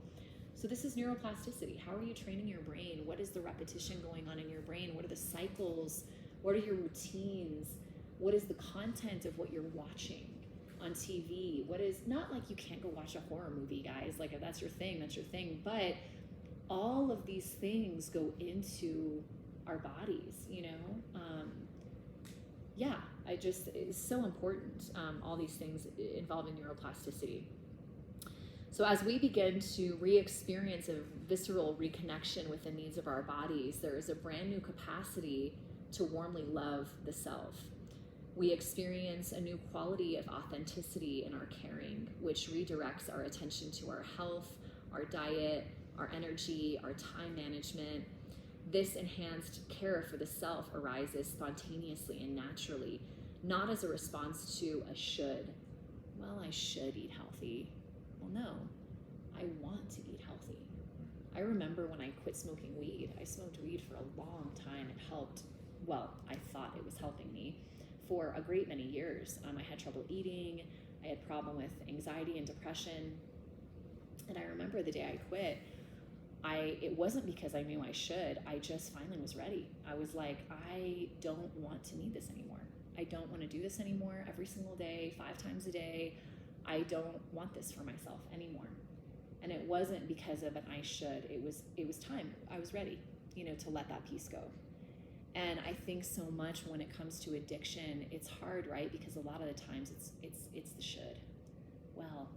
So this is neuroplasticity. How are you training your brain? What is the repetition going on in your brain? What are the cycles? What are your routines? What is the content of what you're watching on TV? What is, not like you can't go watch a horror movie, guys. Like, if that's your thing, that's your thing. But all of these things go into our bodies, you know? It's so important, all these things involving neuroplasticity. So as we begin to re-experience a visceral reconnection with the needs of our bodies, there is a brand new capacity to warmly love the self. We experience a new quality of authenticity in our caring, which redirects our attention to our health, our diet, our energy, our time management. This enhanced care for the self arises spontaneously and naturally, not as a response to a should. Well, I should eat healthy. Well, no, I want to eat healthy. I remember when I quit smoking weed. I smoked weed for a long time. It helped, well, I thought it was helping me for a great many years. I had trouble eating. I had problem with anxiety and depression. And I remember the day I quit, it wasn't because I knew I should. I just finally was ready. I was like, I don't want to need this anymore. I don't want to do this anymore every single day, 5 times a day. I don't want this for myself anymore. And it wasn't because of an I should. It was time. I was ready, to let that piece go. And I think so much when it comes to addiction, it's hard, right? Because a lot of the times it's the should. Well,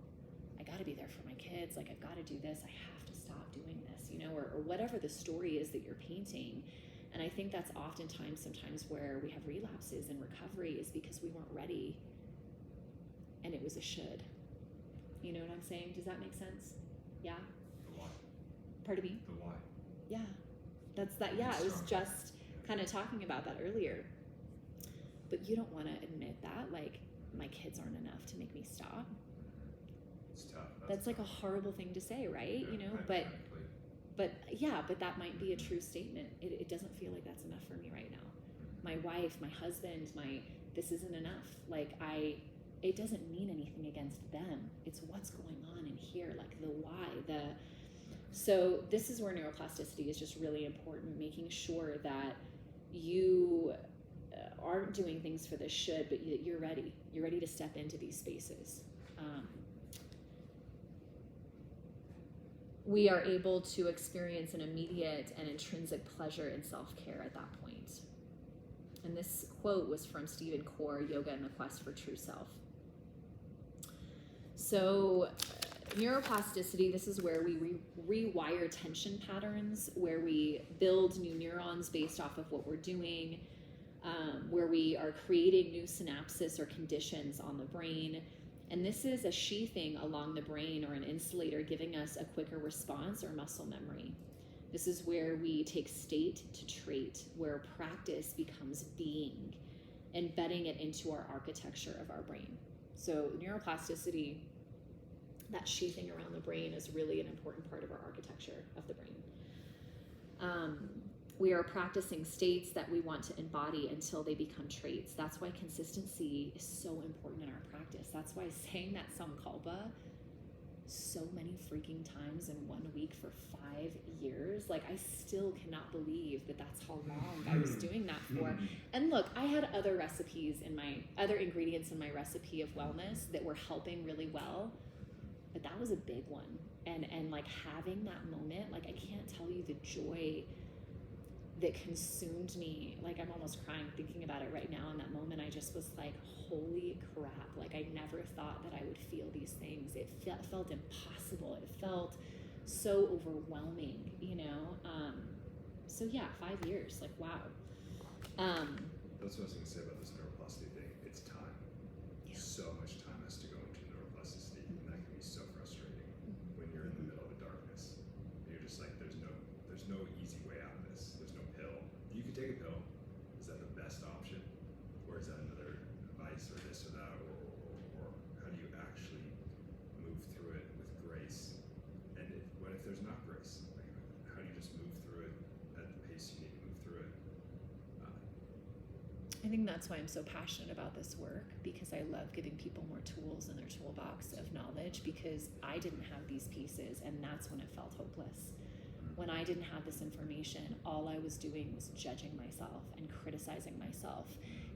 I got to be there for my kids. Like, I've got to do this. I have to stop doing this, or whatever the story is that you're painting. And I think that's oftentimes sometimes where we have relapses in recovery, is because we weren't ready and it was a should. You know what I'm saying? Does that make sense? Yeah? The why. Pardon me? The why. Yeah. That's that. Yeah, I was just kind of talking about that earlier. But you don't want to admit that, like, my kids aren't enough to make me stop. It's tough. That's like a horrible thing to say, right? Yeah, But that might be a true statement. It doesn't feel like that's enough for me right now. My wife, my husband, this isn't enough. Like, it doesn't mean anything against them. It's what's going on in here, like the why, so this is where neuroplasticity is just really important, making sure that you aren't doing things for the should, but you're ready. You're ready to step into these spaces. We are able to experience an immediate and intrinsic pleasure in self-care at that point. And this quote was from Stephen Core, Yoga and the Quest for True Self. So neuroplasticity, this is where we rewire tension patterns, where we build new neurons based off of what we're doing, where we are creating new synapses or conditions on the brain. And this is a sheathing along the brain, or an insulator, giving us a quicker response or muscle memory. This is where we take state to trait, where practice becomes being, embedding it into our architecture of our brain. So neuroplasticity, that sheathing around the brain, is really an important part of our architecture of the brain. We are practicing states that we want to embody until they become traits. That's why consistency is so important in our practice. That's why saying that Sankalpa so many freaking times in 1 week for 5 years, like I still cannot believe that that's how long I was doing that for. And look, I had other recipes in my, other ingredients in my recipe of wellness that were helping really well, but that was a big one. And like having that moment, like I can't tell you the joy that consumed me. Like I'm almost crying thinking about it right now. In that moment, I just was like, holy crap. Like I never thought that I would feel these things. It felt impossible. It felt so overwhelming, you know? So yeah, 5 years, like, wow. That's what I was going to say about this neuroplasticity thing. It's time. Yeah. So much time has to go into neuroplasticity, and that can be so frustrating when you're in the middle of a darkness. And you're just like, there's no easy way out of this. There's no pill. You could take a pill. Is that the best option, or is that another advice, or this or that, or how do you actually move through it with grace? And what if there's not grace? Like, how do you just move through it at the pace you need to move through it? I think that's why I'm so passionate about this work, because I love giving people more tools in their toolbox of knowledge, because I didn't have these pieces, and that's when it felt hopeless. When I didn't have this information, all I was doing was judging myself and criticizing myself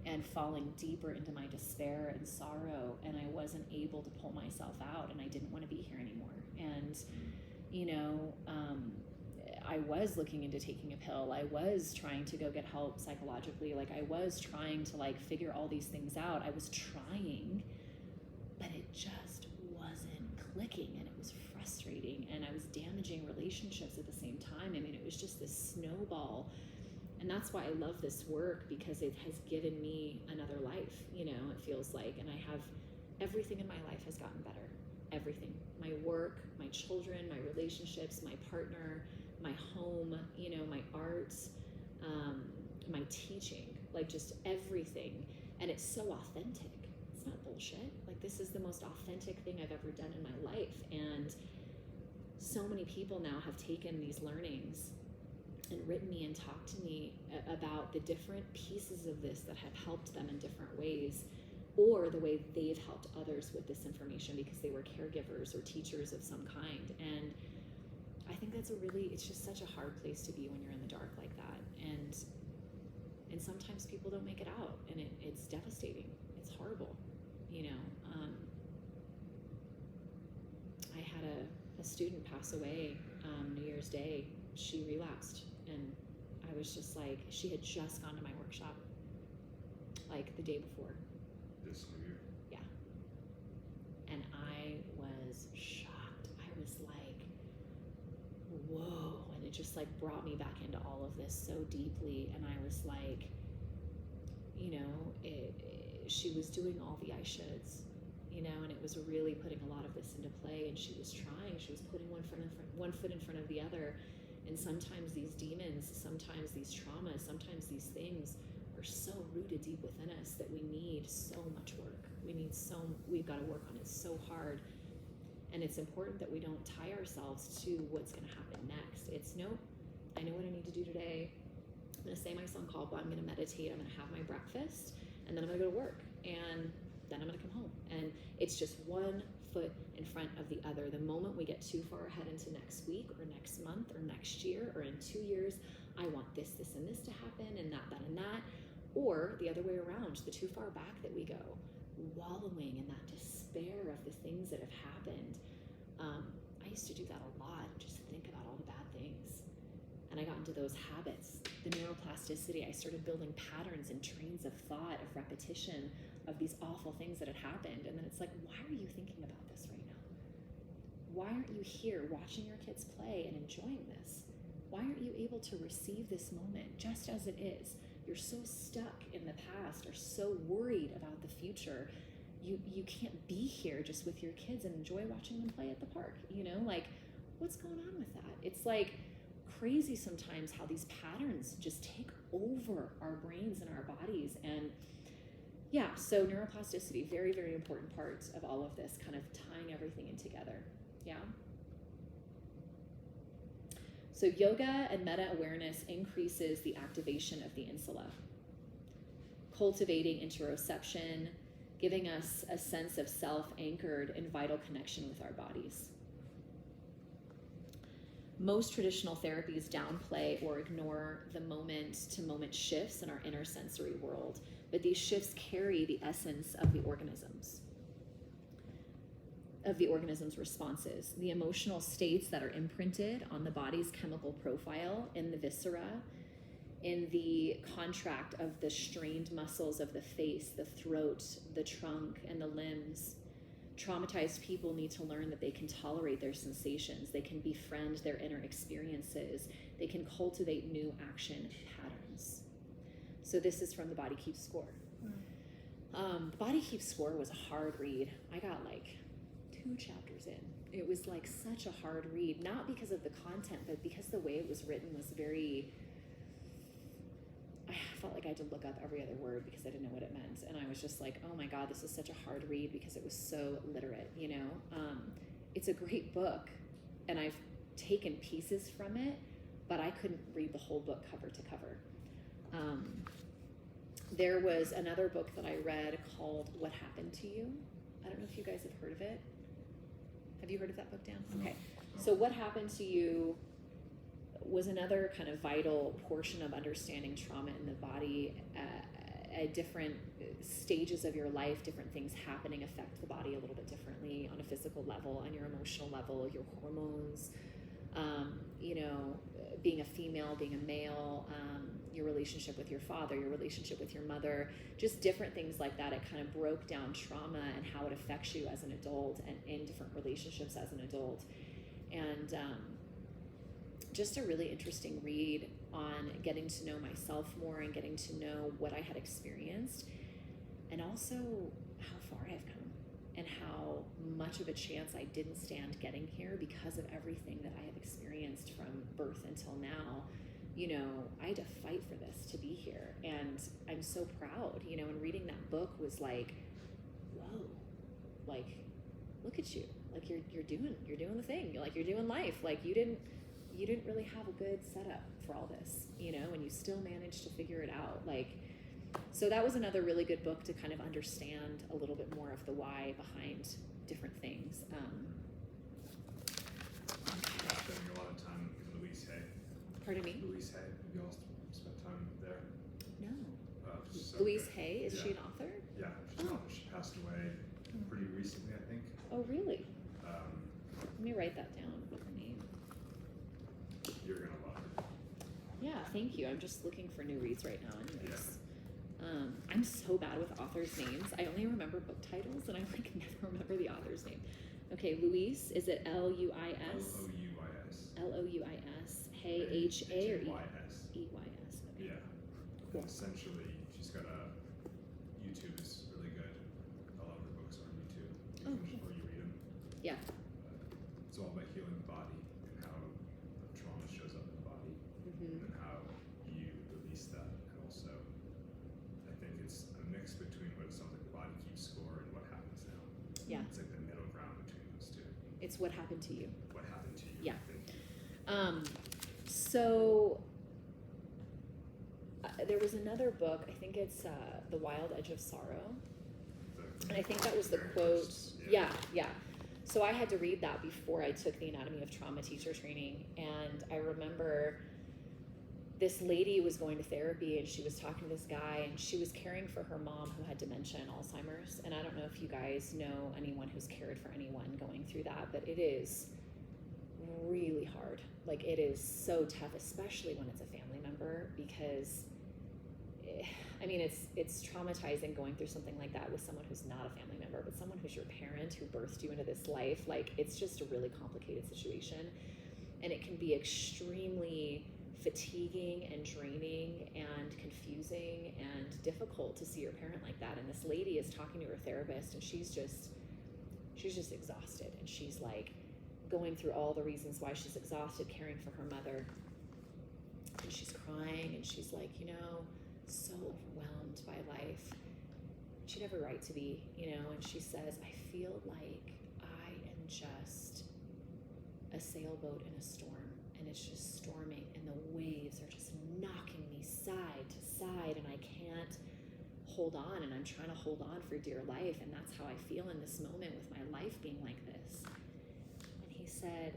and falling deeper into my despair and sorrow, and I wasn't able to pull myself out, and I didn't want to be here anymore. And, you know, I was looking into taking a pill. I was trying to go get help psychologically. Like I was trying to like figure all these things out. I was trying, but it just wasn't clicking, and it was frustrating, and I was damaging relationships at the same time. I mean, it was just this snowball. And that's why I love this work, because it has given me another life, you know, it feels like. And I have, everything in my life has gotten better. Everything. My work, my children, my relationships, my partner, my home, you know, my art, my teaching, like just everything. And it's so authentic. It's not bullshit. Like this is the most authentic thing I've ever done in my life. And so many people now have taken these learnings and written me and talked to me about the different pieces of this that have helped them in different ways, or the way they've helped others with this information because they were caregivers or teachers of some kind. And I think that's it's just such a hard place to be when you're in the dark like that. And sometimes people don't make it out, and it's devastating. It's horrible, you know. I had a student pass away New Year's Day. She relapsed, and I was just like, she had just gone to my workshop like the day before. This New Year? Yeah. And I was shocked. I was like, whoa. And it just like brought me back into all of this so deeply. And I was like, you know, she was doing all the I shoulds, you know, and it was really putting a lot of this into play. And she was trying, she was putting one foot in front of the other. And sometimes these demons, sometimes these traumas, sometimes these things are so rooted deep within us that we need so much work. We've got to work on it so hard. And it's important that we don't tie ourselves to what's going to happen next. It's nope, I know what I need to do today. I'm going to say my Sankalpa, I'm going to meditate, I'm going to have my breakfast, and then I'm going to go to work, and then I'm going to come home. And it's just one foot in front of the other. The moment we get too far ahead into next week or next month or next year or in 2 years, I want this, this, and this to happen, and that, and that. Or the other way around, the too far back that we go, wallowing in that despair of the things that have happened. I used to do that a lot, just think about all the bad things. And I got into those habits, the neuroplasticity. I started building patterns and trains of thought, of repetition, of these awful things that had happened. And then it's like, why are you thinking about this right now? Why aren't you here watching your kids play and enjoying this? Why aren't you able to receive this moment just as it is? You're so stuck in the past or so worried about the future. You can't be here just with your kids and enjoy watching them play at the park. You know, like, what's going on with that? It's like crazy sometimes how these patterns just take over our brains and our bodies. And yeah, so neuroplasticity, very, very important part of all of this, kind of tying everything in together. Yeah. So yoga and meta-awareness increases the activation of the insula, cultivating interoception, giving us a sense of self anchored in vital connection with our bodies. Most traditional therapies downplay or ignore the moment-to-moment shifts in our inner sensory world, but these shifts carry the essence of the organism's responses, the emotional states that are imprinted on the body's chemical profile in the viscera, in the contract of the strained muscles of the face, the throat, the trunk, and the limbs. Traumatized people need to learn that they can tolerate their sensations, they can befriend their inner experiences, they can cultivate new action patterns. So this is from The Body Keeps Score. The Body Keeps Score was a hard read. I got like 2 chapters in. It was like such a hard read, not because of the content, but because the way it was written was very, I felt like I had to look up every other word because I didn't know what it meant. And I was just like, oh my God, this is such a hard read because it was so literate, you know? It's a great book and I've taken pieces from it, but I couldn't read the whole book cover to cover. There was another book that I read called What Happened to You. I don't know if you guys have heard of it. Have you heard of that book, Dan? Okay. So What Happened to You was another kind of vital portion of understanding trauma in the body. At different stages of your life, different things happening affect the body a little bit differently on a physical level, on your emotional level, your hormones, you know, being a female, being a male, your relationship with your father, your relationship with your mother, just different things like that. It kind of broke down trauma and how it affects you as an adult and in different relationships as an adult. And just a really interesting read on getting to know myself more and getting to know what I had experienced, and also how far I've come and how much of a chance I didn't stand getting here because of everything that I have experienced from birth until now. You know, I had to fight for this to be here, and I'm so proud, you know, and reading that book was like, whoa, like, look at you, like you're doing the thing, like you're doing life, like you didn't really have a good setup for all this, you know, and you still managed to figure it out. Like, so that was another really good book to kind of understand a little bit more of the why behind different things. Spending a lot of time with Louise Hay. Pardon me? Louise Hay. Have you all spent time there? No. She's so Louise good. Hay, is Yeah. she an author? Yeah, she's an author. She passed away pretty recently, I think. Oh, really? Um, Let me write that down. Her name. You're gonna love her. Yeah, thank you. I'm just looking for new reads right now anyways. I'm so bad with authors' names. I only remember book titles and I like never remember the author's name. Okay, Louise, is it L-U-I-S? Louis. L-O-U-I-S. Hay, H-A or E? Y-S. E-Y-S. Okay. Yeah. Cool. And essentially, she's got YouTube is really good. A lot of her books are on YouTube. Oh, Before you read them. Yeah. It's all about healing the body and how trauma shows up in the body, Mm-hmm. and how you release that. And also, I think it's a mix between what it sounds like The Body Keeps Score and What Happens Now. Yeah. It's like the middle ground between those two. It's What Happened to You. What happened to you? Yeah. Thank you. So there was another book, I think it's The Wild Edge of Sorrow. And I think that was the Very quote. first, Yeah. So I had to read that before I took the Anatomy of Trauma teacher training. And I remember this lady was going to therapy and she was talking to this guy and she was caring for her mom who had dementia and Alzheimer's. And I don't know if you guys know anyone who's cared for anyone going through that, but it is really hard. Like, it is so tough, especially when it's a family member, because I mean, it's traumatizing going through something like that with someone who's not a family member, but someone who's your parent who birthed you into this life. Like, it's just a really complicated situation, and it can be extremely fatiguing and draining and confusing and difficult to see your parent like that. And this lady is talking to her therapist, and she's just exhausted, and she's like going through all the reasons why she's exhausted caring for her mother, and she's crying, and she's like, you know, so overwhelmed by life. She'd have a right to be, you know, and she says, I feel like I am just a sailboat in a storm, and it's just storming and the waves are just knocking me side to side and I can't hold on, and I'm trying to hold on for dear life, and that's how I feel in this moment with my life being like this. And he said,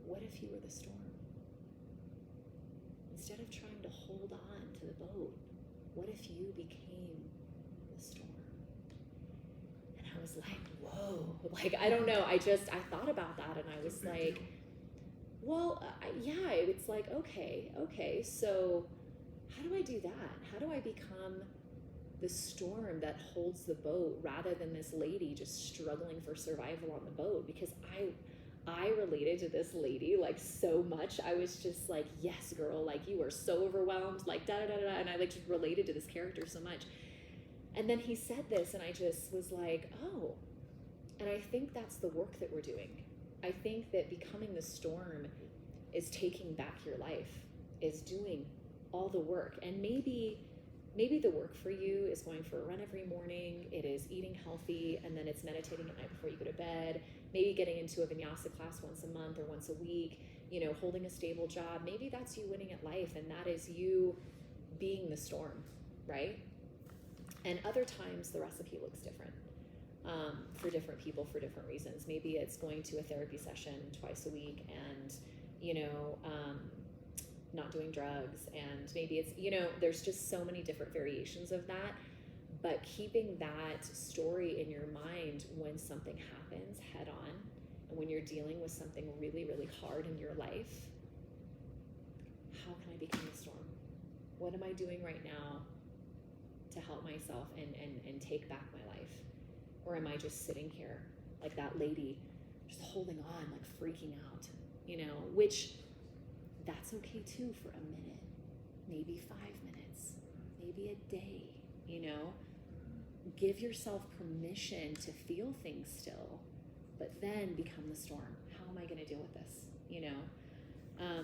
what if you were the storm? Instead of trying to hold on to the boat, what if you became the storm? And I was like, whoa, like, I don't know. I thought about that and I was like, well, yeah, it's like, okay, so how do I do that? How do I become the storm that holds the boat rather than this lady just struggling for survival on the boat? Because I related to this lady like so much. I was just like, yes, girl, like you are so overwhelmed, like da da da da, and I like just related to this character so much. And then he said this, and I just was like, oh. And I think that's the work that we're doing. I think that becoming the storm is taking back your life, is doing all the work. And maybe the work for you is going for a run every morning, it is eating healthy, and then it's meditating at night before you go to bed, maybe getting into a vinyasa class once a month or once a week, you know, holding a stable job. Maybe that's you winning at life, and that is you being the storm, right? And other times the recipe looks different for different people for different reasons. Maybe it's going to a therapy session twice a week and, you know, not doing drugs, and maybe it's, you know, there's just so many different variations of that. But keeping that story in your mind when something happens head on, and when you're dealing with something really, really hard in your life, how can I become the storm? What am I doing right now to help myself and take back my life? Or am I just sitting here like that lady, just holding on, like freaking out, you know, which that's okay too for a minute, maybe 5 minutes, maybe a day, you know. Give yourself permission to feel things still, but then become the storm. How am I going to deal with this? You know,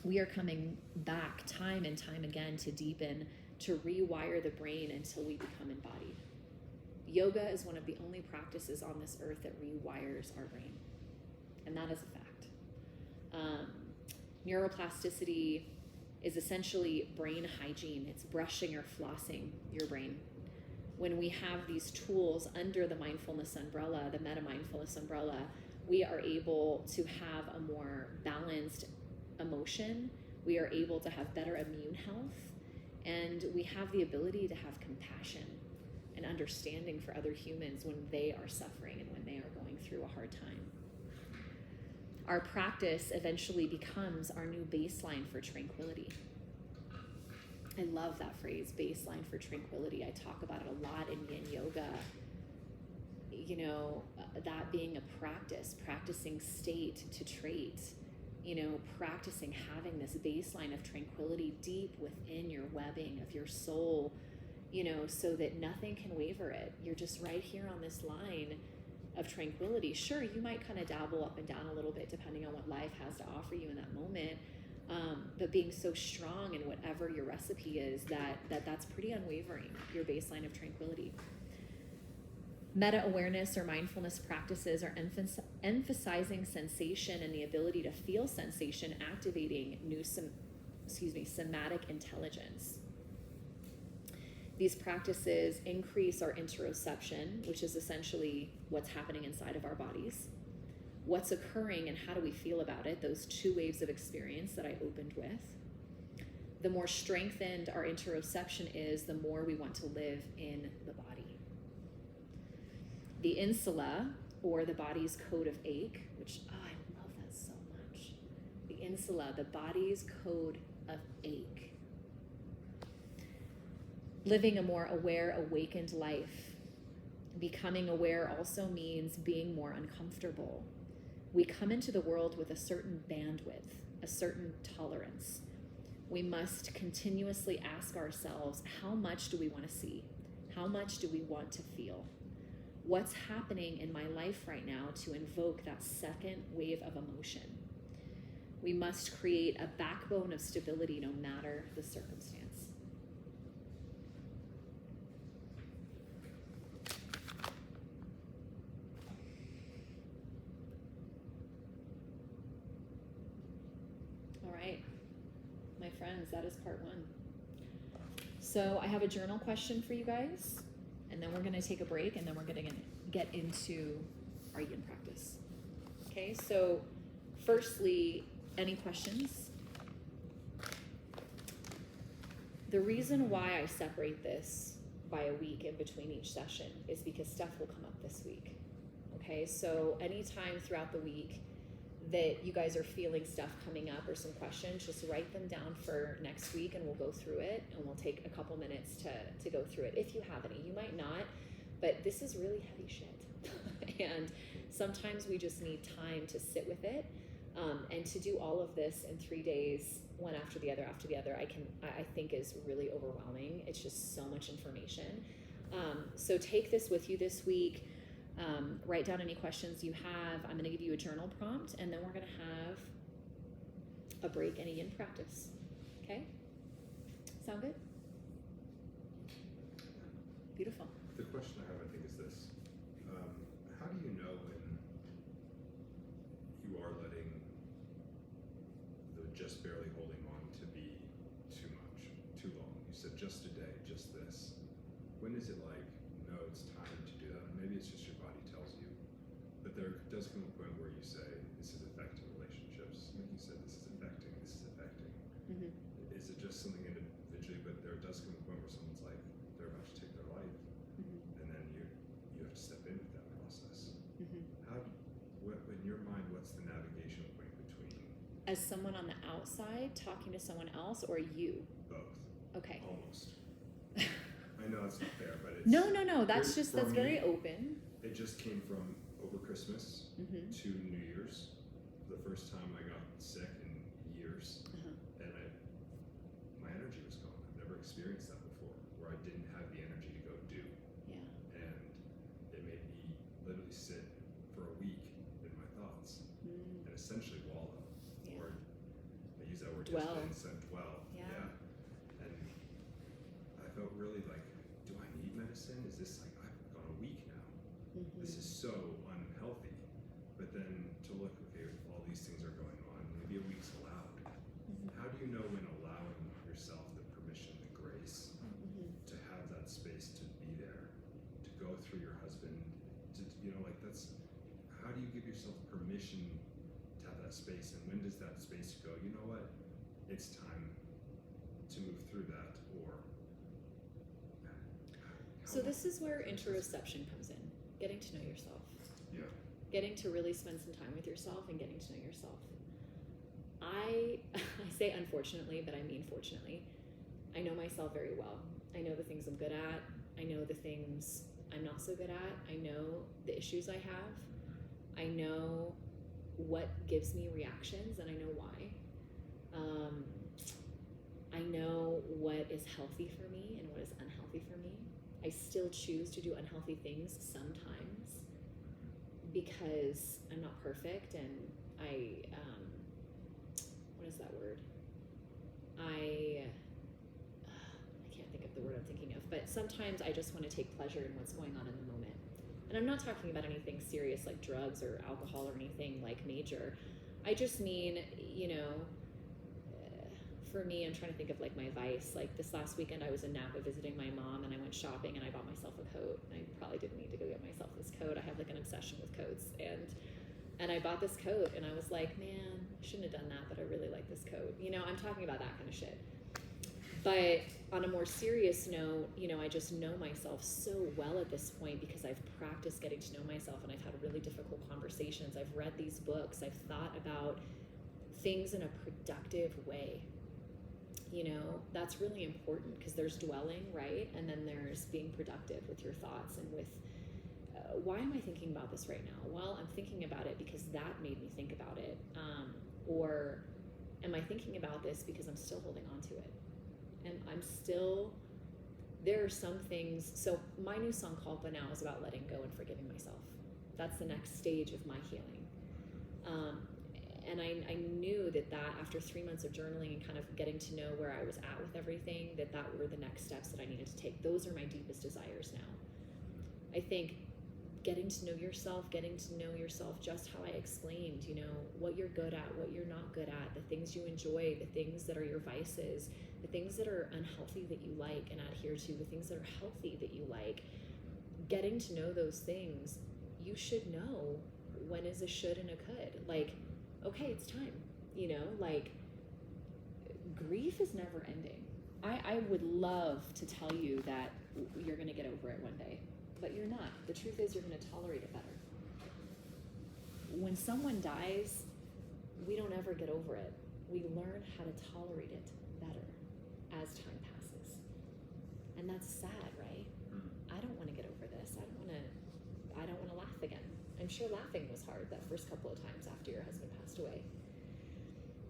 we are coming back time and time again to deepen, to rewire the brain until we become embodied. Yoga is one of the only practices on this earth that rewires our brain, and that is a fact. Neuroplasticity is essentially brain hygiene. It's brushing or flossing your brain. When we have these tools under the mindfulness umbrella, the meta-mindfulness umbrella, we are able to have a more balanced emotion. We are able to have better immune health, and we have the ability to have compassion and understanding for other humans when they are suffering and when they are going through a hard time. Our practice eventually becomes our new baseline for tranquility. I love that phrase, baseline for tranquility. I talk about it a lot in yin yoga. You know, that being a practice, practicing state to trait, you know, practicing having this baseline of tranquility deep within your webbing of your soul, you know, so that nothing can waver it. You're just right here on this line of tranquility. Sure, you might kind of dabble up and down a little bit depending on what life has to offer you in that moment, but being so strong in whatever your recipe is, that's pretty unwavering, your baseline of tranquility. Meta-awareness or mindfulness practices are emphasizing sensation and the ability to feel sensation, activating new somatic intelligence. These practices increase our interoception, which is essentially what's happening inside of our bodies, what's occurring and how do we feel about it, those 2 waves of experience that I opened with. The more strengthened our interoception is, the more we want to live in the body. The insula, or the body's code of ache, which, I love that so much. The insula, the body's code of ache. Living a more aware, awakened life. Becoming aware also means being more uncomfortable. We come into the world with a certain bandwidth, a certain tolerance. We must continuously ask ourselves, how much do we want to see? How much do we want to feel? What's happening in my life right now to invoke that second wave of emotion? We must create a backbone of stability no matter the circumstance. friends, that is part one. So I have a journal question for you guys, and then we're going to take a break, and then we're going to get into our yin practice. Okay, so firstly, any questions? The reason why I separate this by a week in between each session is because stuff will come up this week. Okay, so anytime throughout the week that you guys are feeling stuff coming up or some questions, just write them down for next week and we'll go through it, and we'll take a couple minutes to go through it if you have any. You might not, but this is really heavy shit. And sometimes we just need time to sit with it. And to do all of this in 3 days, one after the other, I think is really overwhelming. It's just so much information. So take this with you this week. Write down any questions you have. I'm going to give you a journal prompt, and then we're going to have a break and a yin practice. Okay? Sound good? Beautiful. The question I have, I think, is this. How do you know when you are letting the just barely holding on to be too much, too long? You said just a day, just this. When is it like, no, it's time to do that? Maybe it's just your body tells you. But there does come a point where you say, this is affecting relationships. Like you said, this is affecting. Mm-hmm. Is it just something individually, but there does come a point where someone's like, they're about to take their life, Mm-hmm. and then you have to step in with that process. Mm-hmm. In your mind, what's the navigation point between As someone on the outside talking to someone else, or you? both? Okay. Almost. I know it's not fair, but it's No. That's for that's very me, open. It just came from over Christmas Mm-hmm. to New Year's, the first time I got sick in years, Uh-huh. and my energy was gone. I've never experienced that before, where I didn't have the energy to go do. Yeah. And it made me literally sit for a week in my thoughts Mm. and essentially wallow. Yeah. Or I use that word Dwell. yesterday instead of dwell. Yeah. And I felt really like, do I need medicine? Is this like, I've gone a week now. Mm-hmm. This is so unhealthy. But then to look, okay, all these things are going on, maybe a week's allowed. Mm-hmm. How do you know when allowing yourself the permission, the grace, Mm-hmm. to have that space to be there, to go through your husband, like that's, how do you give yourself permission to have that space, and when does that space go, you know what, it's time to move through that, or So this is where interoception comes in, getting to know yourself. Yeah. Getting to really spend some time with yourself and getting to know yourself. I say unfortunately, but I mean fortunately. I know myself very well. I know the things I'm good at. I know the things I'm not so good at. I know the issues I have. I know what gives me reactions, and I know why. I know what is healthy for me and what is unhealthy for me. I still choose to do unhealthy things sometimes because I'm not perfect, and I what is that word? I can't think of the word I'm thinking of, but sometimes I just want to take pleasure in what's going on in the moment. And I'm not talking about anything serious like drugs or alcohol or anything like major. I just mean, for me, I'm trying to think of like my vice. Like this last weekend I was in Napa visiting my mom, and I went shopping and I bought myself a coat. And I probably didn't need to go get myself this coat. I have like an obsession with coats, and I bought this coat, and I was like, man, I shouldn't have done that, but I really like this coat. I'm talking about that kind of shit. But on a more serious note, I just know myself so well at this point because I've practiced getting to know myself, and I've had really difficult conversations. I've read these books. I've thought about things in a productive way. That's really important because there's dwelling, right? And then there's being productive with your thoughts and with, why am I thinking about this right now? Well, I'm thinking about it because that made me think about it. Or am I thinking about this because I'm still holding on to it? And there are some things, so my new song Kalpa now is about letting go and forgiving myself. That's the next stage of my healing. And I knew that after 3 months of journaling and kind of getting to know where I was at with everything, that were the next steps that I needed to take. Those are my deepest desires now. I think getting to know yourself, just how I explained, you know, what you're good at, what you're not good at, the things you enjoy, the things that are your vices, the things that are unhealthy that you like and adhere to, the things that are healthy that you like. Getting to know those things, you should know when is a should and a could. Like, okay, it's time, you know, like grief is never ending. I would love to tell you that you're going to get over it one day, but you're not. The truth is you're going to tolerate it better. When someone dies, we don't ever get over it. We learn how to tolerate it better as time passes. And that's sad, right? I don't want to get over this. I don't want to laugh again. I'm sure laughing was hard that first couple of times after your husband passed away.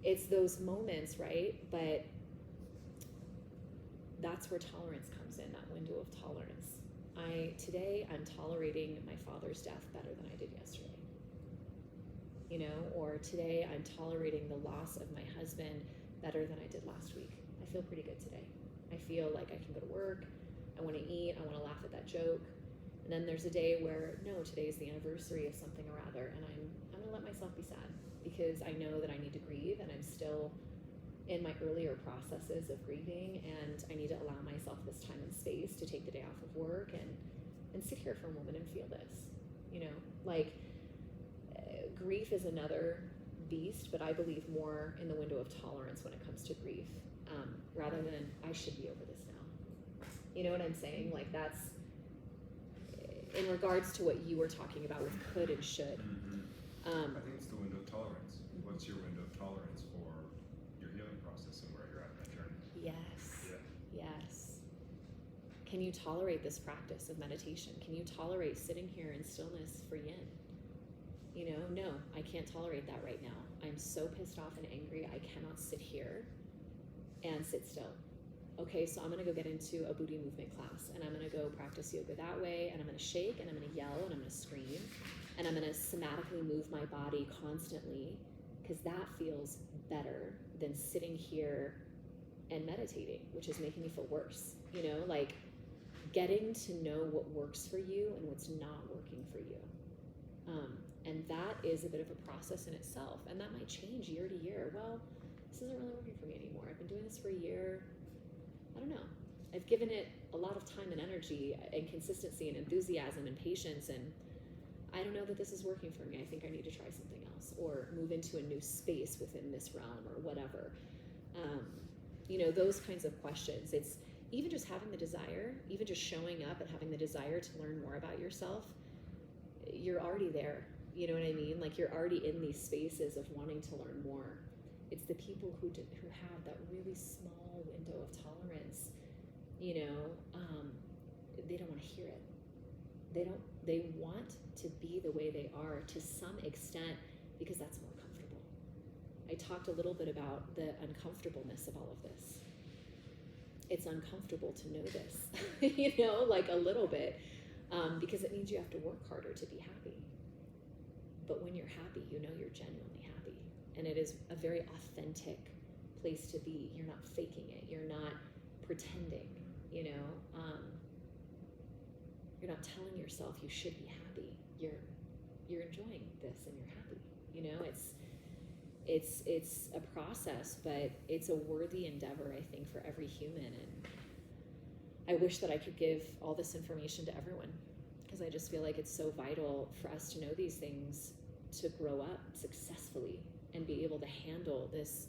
It's those moments, right? But that's where tolerance comes in, that window of tolerance. Today I'm tolerating my father's death better than I did yesterday. You know, or today I'm tolerating the loss of my husband better than I did last week. I feel pretty good today. I feel like I can go to work, I want to eat, I want to laugh at that joke. And then there's a day where, no, today is the anniversary of something or other, and I'm going to let myself be sad because I know that I need to grieve, and I'm still in my earlier processes of grieving, and I need to allow myself this time and space to take the day off of work and sit here for a moment and feel this, you know, like grief is another beast, but I believe more in the window of tolerance when it comes to grief, rather than I should be over this now. You know what I'm saying? Like that's in regards to what you were talking about with could and should. I think it's the window of tolerance. What's your window of tolerance for your healing process and where you're at in that journey? Yes. Yeah. Yes. Can you tolerate this practice of meditation? Can you tolerate sitting here in stillness for yin? You know, no, I can't tolerate that right now. I'm so pissed off and angry, I cannot sit here and sit still. Okay, so I'm gonna go get into a booty movement class, and I'm gonna go practice yoga that way, and I'm gonna shake, and I'm gonna yell, and I'm gonna scream, and I'm gonna somatically move my body constantly, because that feels better than sitting here and meditating, which is making me feel worse. You know, like getting to know what works for you and what's not working for you. And that is a bit of a process in itself, and that might change year to year. Well, this isn't really working for me anymore. I've been doing this for a year. I don't know. I've given it a lot of time and energy and consistency and enthusiasm and patience, and I don't know that this is working for me. I think I need to try something else or move into a new space within this realm or whatever. You know, those kinds of questions. It's even just having the desire, even just showing up and having the desire to learn more about yourself. You're already there. You know what I mean? Like you're already in these spaces of wanting to learn more. It's the people who have that really small window of tolerance, you know, they don't want to hear it. They want to be the way they are to some extent because that's more comfortable. I talked a little bit about the uncomfortableness of all of this. It's uncomfortable to know this, you know, like a little bit, because it means you have to work harder to be happy. But when you're happy, you know you're genuinely happy. And it is a very authentic place to be. You're not faking it. You're not pretending, you know. You're not telling yourself you should be happy. You're enjoying this and you're happy. You know, it's a process, but it's a worthy endeavor, I think, for every human. And I wish that I could give all this information to everyone, because I just feel like it's so vital for us to know these things, to grow up successfully and be able to handle this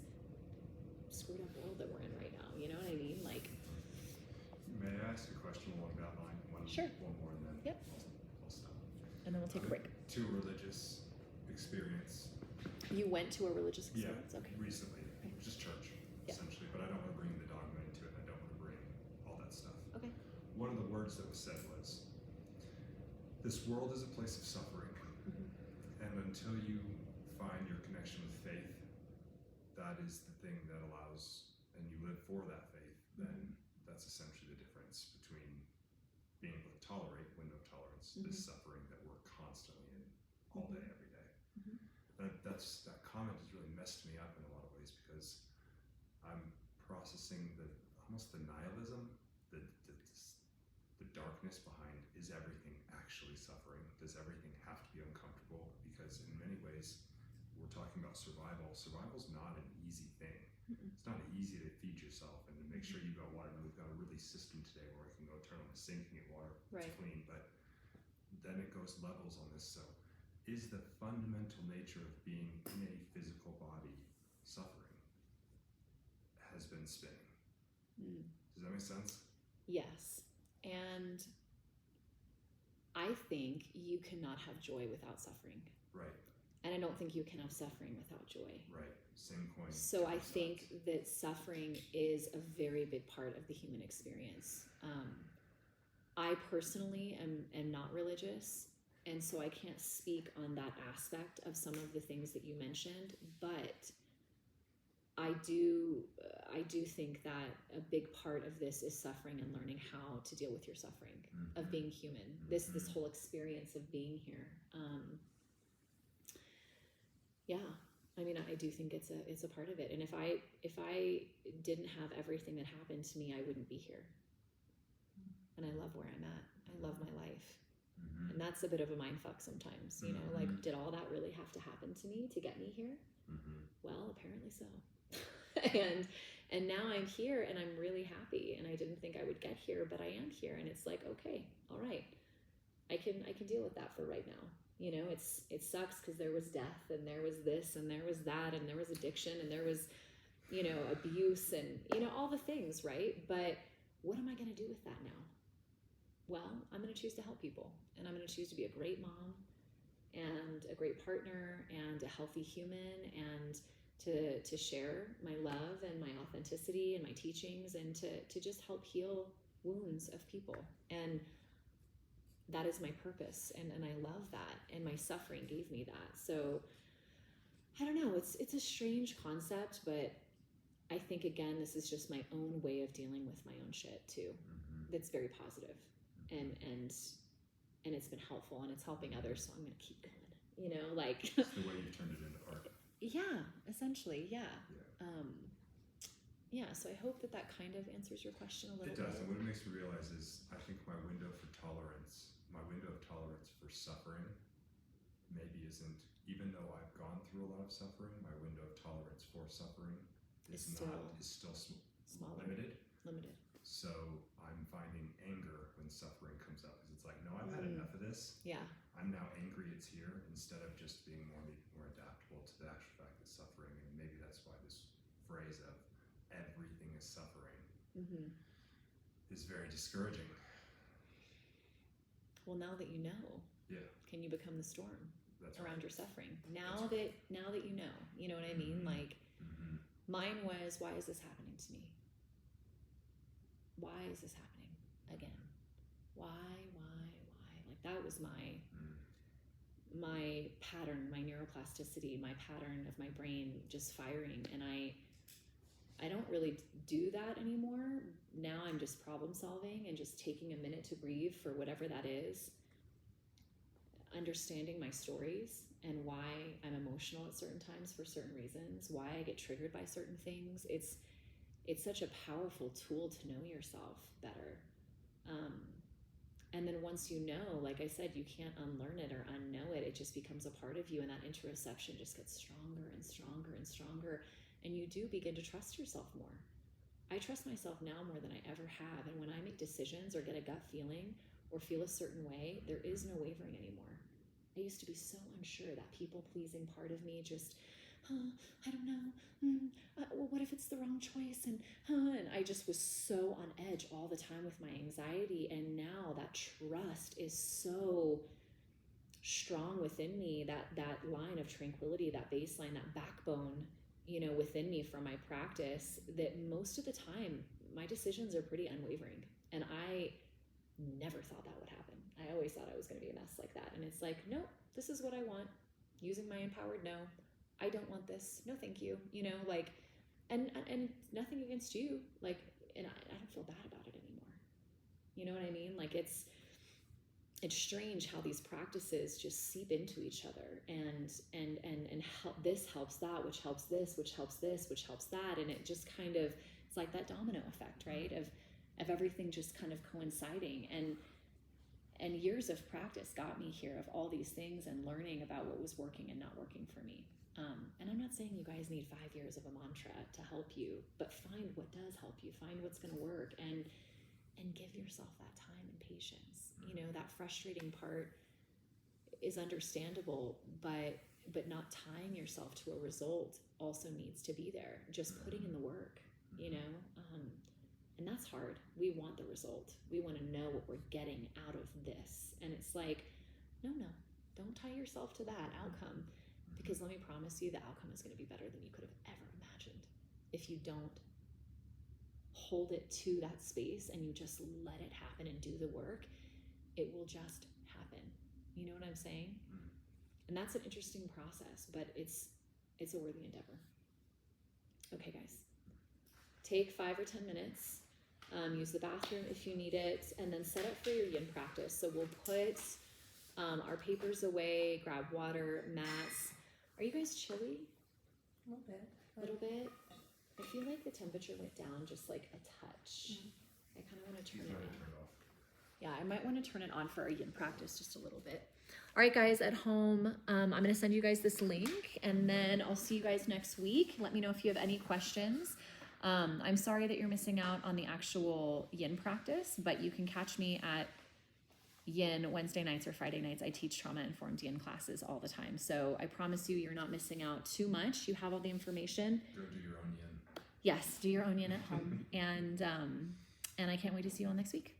screwed up world that we're in right now. You know what I mean? Like, May I ask a question along that line? Sure. One more, and then Yep. I'll stop. and then we'll take a break. To religious experience. You went to a religious experience? Yeah, Okay. recently, Okay. just church, Yeah. essentially, but I don't want to bring the dogma into it, and I don't want to bring all that stuff. Okay. One of the words that was said was, this world is a place of suffering, and until you find your connection with faith, that is the thing that allows, and you live for that faith, then that's essentially the difference between being able to tolerate, window of tolerance, this suffering that we're constantly in all day, every day. That comment has really messed me up in a lot of ways, because I'm processing almost the nihilism, the darkness behind, is everything actually actually suffering? Does everything have to be uncomfortable? Because in many ways, we're talking about survival. Survival's not an easy thing. It's not easy to feed yourself and to make sure you've got water. And we've got a really system today where I can go turn on the sink and get water. Right. It's clean, but then it goes levels on this. So is the fundamental nature of being in a physical body suffering has been spinning. Does that make sense? Yes. And I think you cannot have joy without suffering. Right, And I don't think you can have suffering without joy. right. Same coin. So I different think sides. that suffering is a very big part of the human experience. I personally am not religious, and so I can't speak on that aspect of some of the things that you mentioned, but I do think that a big part of this is suffering and learning how to deal with your suffering, of being human. This whole experience of being here. Yeah, I mean, I do think it's a part of it. And if I didn't have everything that happened to me, I wouldn't be here. And I love where I'm at. I love my life. And that's a bit of a mind fuck sometimes, you know, like, did all that really have to happen to me to get me here? Well, apparently so. and now I'm here and I'm really happy, and I didn't think I would get here, but I am here, and it's like, okay, all right. I can deal with that for right now. You know, it sucks because there was death, and there was this, and there was that, and there was addiction, and there was, you know, abuse, and, you know, all the things, right? But what am I going to do with that now? Well, I'm going to choose to help people, and I'm going to choose to be a great mom and a great partner and a healthy human, and to share my love and my authenticity and my teachings, and to just help heal wounds of people. And that is my purpose, and I love that, and my suffering gave me that. So I don't know, it's a strange concept, but I think, again, this is just my own way of dealing with my own shit too. That's very positive, and it's been helpful, and it's helping others, so I'm gonna keep going, you know, like It's the way you've turned it into art. yeah, essentially, yeah. Yeah. Yeah, so I hope that kind of answers your question a little It does, bit. and what it makes me realize is I think my window of tolerance for suffering maybe isn't, even though I've gone through a lot of suffering, my window of tolerance for suffering is still Smaller, limited. limited. So I'm finding anger when suffering comes up, because it's like, no, I've had enough of this. Yeah, I'm now angry it's here, instead of just being more adaptable to the actual fact that suffering, and maybe that's why this phrase of everything is suffering is very discouraging. Well, now that you know, Yeah, can you become the storm that's around right. your suffering? Now that you know what I mean? Like, mine was, why is this happening to me? Why is this happening again? Why? Like, that was my pattern, my neuroplasticity, my pattern of my brain just firing. And I don't really do that anymore. Now I'm just problem solving and just taking a minute to breathe for whatever that is. Understanding my stories and why I'm emotional at certain times for certain reasons, why I get triggered by certain things. It's such a powerful tool to know yourself better. And then once you know, like I said, you can't unlearn it or unknow it. It just becomes a part of you, and that interoception just gets stronger and stronger and stronger. And you do begin to trust yourself more. I trust myself now more than I ever have. And when I make decisions or get a gut feeling or feel a certain way, there is no wavering anymore. I used to be so unsure, that people-pleasing part of me just, I don't know, well, what if it's the wrong choice? And I just was so on edge all the time with my anxiety. And now that trust is so strong within me, that line of tranquility, that baseline, that backbone, you know, within me from my practice, that most of the time my decisions are pretty unwavering. And I never thought that would happen. I always thought I was going to be a mess like that. And it's like, no, this is what I want. Using my empowered no. I don't want this. No, thank you. You know, like, and nothing against you. Like, and I don't feel bad about it anymore. You know what I mean? Like, it's strange how these practices just seep into each other, and help. This helps that, which helps this, which helps this, which helps that. And it just kind of, it's like that domino effect, right? Of everything just kind of coinciding. And years of practice got me here of all these things and learning about what was working and not working for me. And I'm not saying you guys need 5 years of a mantra to help you, but find what does help you, find what's going to work, and give yourself that time and patience. You know, that frustrating part is understandable, but not tying yourself to a result also needs to be there. Just putting in the work, you know, and that's hard. We want the result. We want to know what we're getting out of this. And it's like, no, don't tie yourself to that outcome, because let me promise you, the outcome is going to be better than you could have ever imagined. If you don't hold it to that space and you just let it happen and do the work, it will just happen. You know what I'm saying? And that's an interesting process, but it's a worthy endeavor. Okay, guys, take 5 or 10 minutes, use the bathroom if you need it, and then set up for your yin practice. So we'll put our papers away, grab water, mats. Are you guys chilly? A little bit. A little bit? I feel like the temperature went down just like a touch. I kind of want to turn it on. Yeah, I might want to turn it on for our yin practice just a little bit. All right, guys, at home, I'm going to send you guys this link, and then I'll see you guys next week. Let me know if you have any questions. I'm sorry that you're missing out on the actual yin practice, but you can catch me at yin Wednesday nights or Friday nights. I teach trauma-informed yin classes all the time. So I promise you, you're not missing out too much. You have all the information. Go do your own yin. Yes, do your own yin at home. And I can't wait to see you all next week.